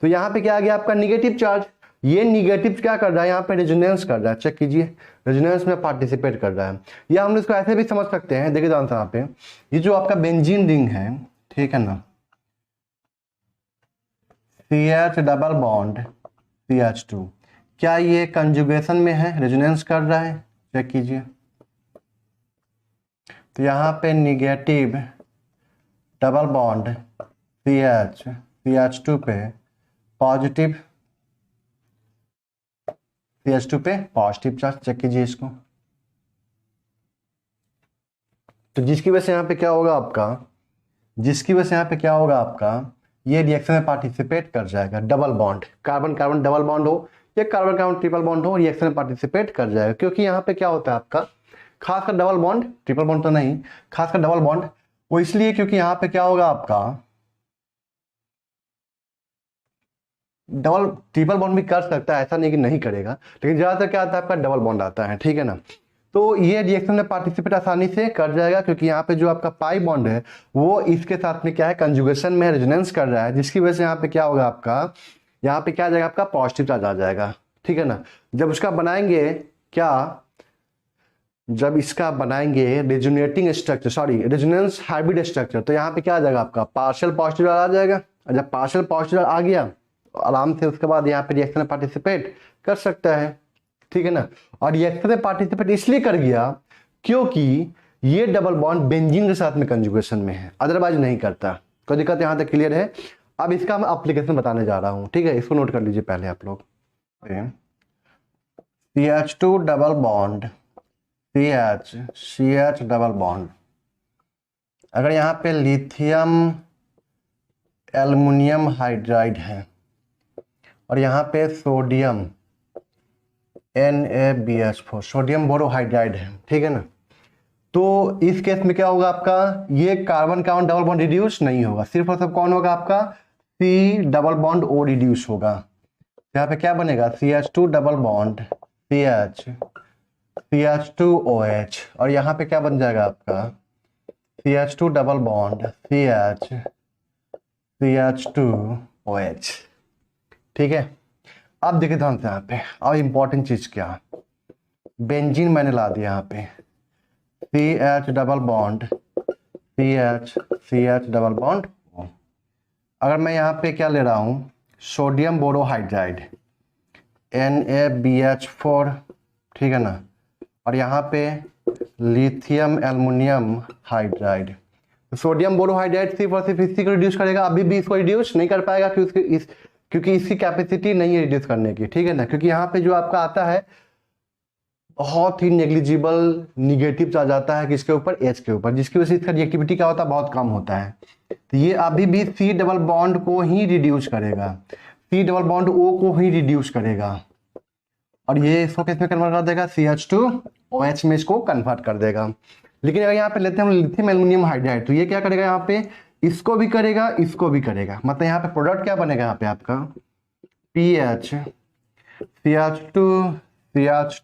तो यहाँ पे क्या आ गया आपका निगेटिव चार्ज, ये निगेटिव क्या कर रहा है यहाँ पे रेजोनेंस कर रहा है, चेक कीजिए रेजोनेंस में पार्टिसिपेट कर रहा है। या हम इसको ऐसे भी समझ सकते हैं, देखिए ध्यान से यहाँ पे ये जो आपका बेंजीन रिंग है, ठीक है ना, CH डबल बॉन्ड CH2, क्या ये कंजुगेशन में है, रेजोनेंस कर रहा है, चेक कीजिए। तो यहाँ पे निगेटिव डबल बॉन्ड CH2 पे पॉजिटिव CH2 पे पॉजिटिव चार्ज, चेक कीजिए इसको। तो जिसकी वजह से यहाँ पे क्या होगा आपका, जिसकी वजह से यहाँ पे क्या होगा आपका, ये रिएक्शन में पार्टिसिपेट कर जाएगा। Double bond carbon carbon double bond हो या कार्बन कार्बन ट्रिपल बॉन्ड हो, रिएक्शन में पार्टिसिपेट कर जाएगा। क्योंकि यहाँ पे क्या होता है आपका, खासकर डबल बॉन्ड, ट्रिपल बॉन्ड तो नहीं, खासकर डबल बॉन्ड वो इसलिए क्योंकि यहाँ पे क्या होगा आपका, डबल ट्रिपल बॉन्ड भी कर सकता है, ऐसा नहीं कि नहीं करेगा, लेकिन ज़्यादातर क्या आता है आपका डबल बॉन्ड आता है, ठीक है ना। तो ये रिएक्शन में पार्टिसिपेट आसानी से कर जाएगा, क्योंकि यहाँ पे जो आपका पाई बॉन्ड है वो इसके साथ में क्या है कंजुगेशन में रेजोनेंस कर रहा है, जिसकी वजह से यहाँ पे क्या होगा आपका, यहाँ पे क्या आ जाएगा आपका पॉजिटिव चार्ज आ जाएगा, ठीक है ना। जब उसका बनाएंगे क्या, जब इसका बनाएंगे resonating structure, sorry resonance hybrid structure, तो यहाँ पे क्या आ जाएगा आपका पार्शियल पॉजिटिव आ जाएगा। और जब पार्शियल पॉजिटिव आ गया तो आराम से उसके बाद यहाँ पे रिएक्शन में पार्टिसिपेट कर सकता है, ठीक है ना। और रिएक्शन में पार्टिसिपेट इसलिए कर गया क्योंकि ये डबल बॉन्ड बेंजीन के साथ में कंजुगेशन में है, अदरवाइज नहीं करता। कोई दिक्कत यहाँ तक क्लियर है। अब इसका मैं एप्लीकेशन बताने जा रहा हूँ, ठीक है, इसको नोट कर लीजिए पहले आप लोग। CH2 double bond CH double bond, अगर यहाँ पे लिथियम एल्युमिनियम हाइड्राइड है और यहाँ पे सोडियम NaBH4 सोडियम बोरोहाइड्राइड है, ठीक है ना, तो इस केस में क्या होगा आपका, ये carbon carbon double bond reduce नहीं होगा, सिर्फ और सिर्फ कौन होगा आपका C double bond O reduce होगा। यहाँ पे क्या बनेगा CH2 डबल बॉन्ड CH2OH, और यहाँ पे क्या बन जाएगा आपका CH2 डबल बॉन्ड CH2OH, ठीक है। अब देखिए ध्यान से यहाँ पे, अब इंपॉर्टेंट चीज क्या, बेंजीन मैंने ला दिया यहाँ पे CH double bond CH double bond. अगर मैं यहाँ पे क्या ले रहा हूँ सोडियम बोरोहाइड्राइड NaBH4, ठीक है ना, और यहाँ पे lithium aluminium hydride. Sodium borohydride सिर्फ और सिर्फ इसी को रिड्यूस करेगा, अभी भी इसको रिड्यूस नहीं कर पाएगा क्योंकि इसकी कैपेसिटी नहीं है रिड्यूस करने की, ठीक है ना। क्योंकि यहाँ पे जो आपका आता है बहुत ही नेग्लिजिबल निगेटिव चार्ज आता है किसके ऊपर, H के ऊपर, जिसकी वजह से इसका रिएक्टिविटी क्या होता है बहुत कम होता है। तो ये अभी भी C डबल बॉन्ड को ही रिड्यूस करेगा, C डबल बॉन्ड O को ही रिड्यूस करेगा, और ये इसको किस में कन्वर्ट कर देगा CH2OH में इसको कन्वर्ट कर देगा। लेकिन अगर यहाँ पे लेते हैं हम लिथियम एल्युमिनियम हाइड्राइड, तो ये क्या करेगा यहाँ पे, इसको भी करेगा इसको भी करेगा, मतलब यहाँ पे प्रोडक्ट क्या बनेगा यहाँ पे आपका PH CH2OH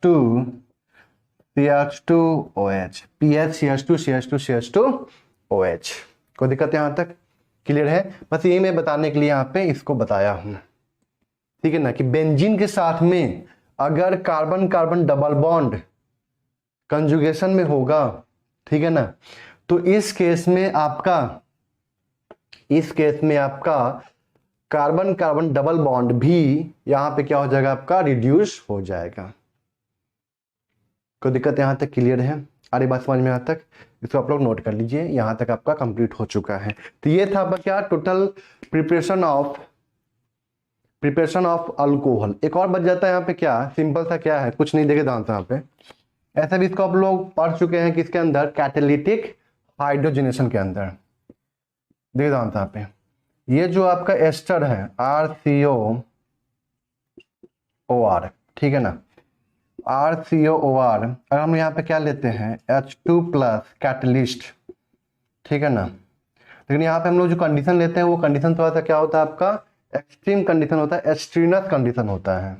PH CH2OH। कोई दिक्कत यहाँ तक क्लियर है? बस यही मैं बताने के लिए यहाँ पे इसको बताया हूँ, ठीक है ना, कि बेंजीन के साथ में अगर carbon carbon double bond conjugation में होगा, ठीक है ना, तो इस केस में आपका कार्बन कार्बन डबल बॉन्ड भी यहां पे क्या हो जाएगा आपका रिड्यूस हो जाएगा। कोई दिक्कत यहां तक क्लियर है? अरे बात समझ में यहाँ तक, इसको आप लोग नोट कर लीजिए, यहां तक आपका कंप्लीट हो चुका है। तो ये था आपका क्या टोटल प्रिपरेशन ऑफ अल्कोहल। एक और बच जाता है यहाँ पे, क्या सिंपल सा क्या है, कुछ नहीं, देखे ध्यान से यहाँ पे, ऐसा भी इसको आप लोग पढ़ चुके हैं किसके अंदर, कैटालिटिक हाइड्रोजनेशन के अंदर। देखे ध्यान से यहाँ पे, ये जो आपका एस्टर है RCOOR, ठीक है ना, RCOOR, अगर हम यहाँ पे क्या लेते हैं H2+ कैटलिस्ट, ठीक है ना, लेकिन यहाँ पे हम लोग जो कंडीशन लेते हैं वो कंडीशन थोड़ा सा क्या होता है आपका एक्सट्रीम कंडीशन होता है, एक्सट्रीनस कंडीशन होता है।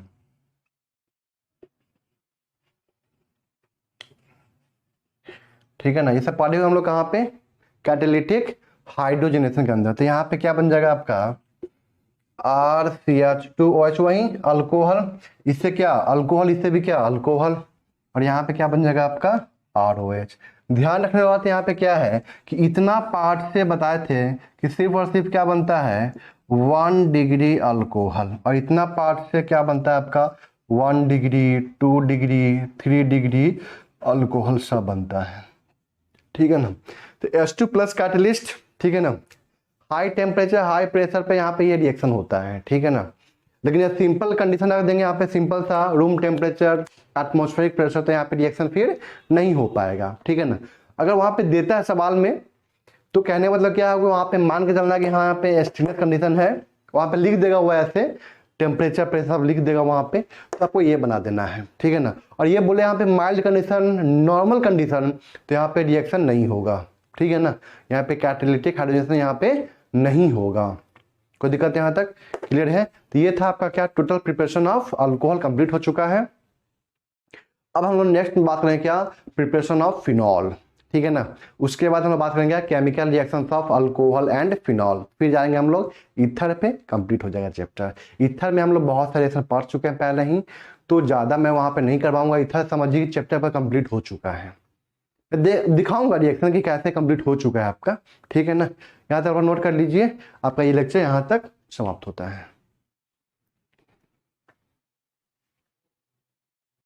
ठीक है ना। ये सब पढ़े हुए हम लोग कहाँ पे, कैटालिटिक हाइड्रोजनेशन के अंदर। तो यहाँ पे क्या बन जाएगा आपका RCH2OH, वही अल्कोहल, इससे क्या अल्कोहल, इससे भी क्या अल्कोहल, और यहाँ पे क्या बन जाएगा आपका ROH। ध्यान रखने वाली बात यहाँ पे क्या है कि इतना पार्ट से बताए थे कि सिर्फ और सिर्फ क्या बनता है 1 डिग्री अल्कोहल, और इतना पार्ट से क्या बनता है आपका 1 डिग्री 2 डिग्री 3 डिग्री अल्कोहल सब बनता है, ठीक है ना। तो H2+ कैटलिस्ट, ठीक है ना, हाई टेम्परेचर हाई प्रेशर पे यहाँ पे ये रिएक्शन होता है, ठीक है ना। लेकिन ये सिंपल कंडीशन अगर देंगे यहाँ पे सिंपल सा रूम टेम्परेचर एटमॉस्फेरिक प्रेशर, तो यहाँ पे रिएक्शन फिर नहीं हो पाएगा, ठीक है ना। अगर वहाँ पे देता है सवाल में तो कहने का मतलब क्या है, वहाँ पे मान के चलना कि हाँ यहाँ पे एस्टिमेट कंडीशन है, वहाँ पे लिख देगा वो ऐसे टेम्परेचर प्रेशर लिख देगा वहाँ पे, तो आपको ये बना देना है, ठीक है ना। और ये बोले यहाँ पे माइल्ड कंडीशन नॉर्मल कंडीशन, तो यहाँ पे रिएक्शन नहीं होगा, ठीक है ना। यहाँ पे कैटालिटिक हाइड्रोजनेशन यहाँ पे नहीं होगा। कोई दिक्कत यहाँ तक क्लियर है। तो ये था आपका क्या total preparation of alcohol complete हो चुका है। अब हम लोग नेक्स्ट बात करेंगे क्या, प्रिपरेशन ऑफ फिनॉल, ठीक है ना। उसके बाद हम लोग बात करेंगे chemical reactions of alcohol and phenol, फिर जाएंगे हम लोग ईथर पे, कंप्लीट हो जाएगा चैप्टर। ईथर में हम लोग बहुत सारे रिएक्शन पढ़ चुके हैं पहले ही, तो ज़्यादा मैं वहाँ पे नहीं करवाऊंगा। ईथर समझिए चैप्टर पर कंप्लीट हो चुका है, दिखाऊंगा रिएक्शन कि कैसे कंप्लीट हो चुका है आपका, ठीक है ना। यहाँ तक नोट कर लीजिए, आपका ये लेक्चर यहाँ तक समाप्त होता है।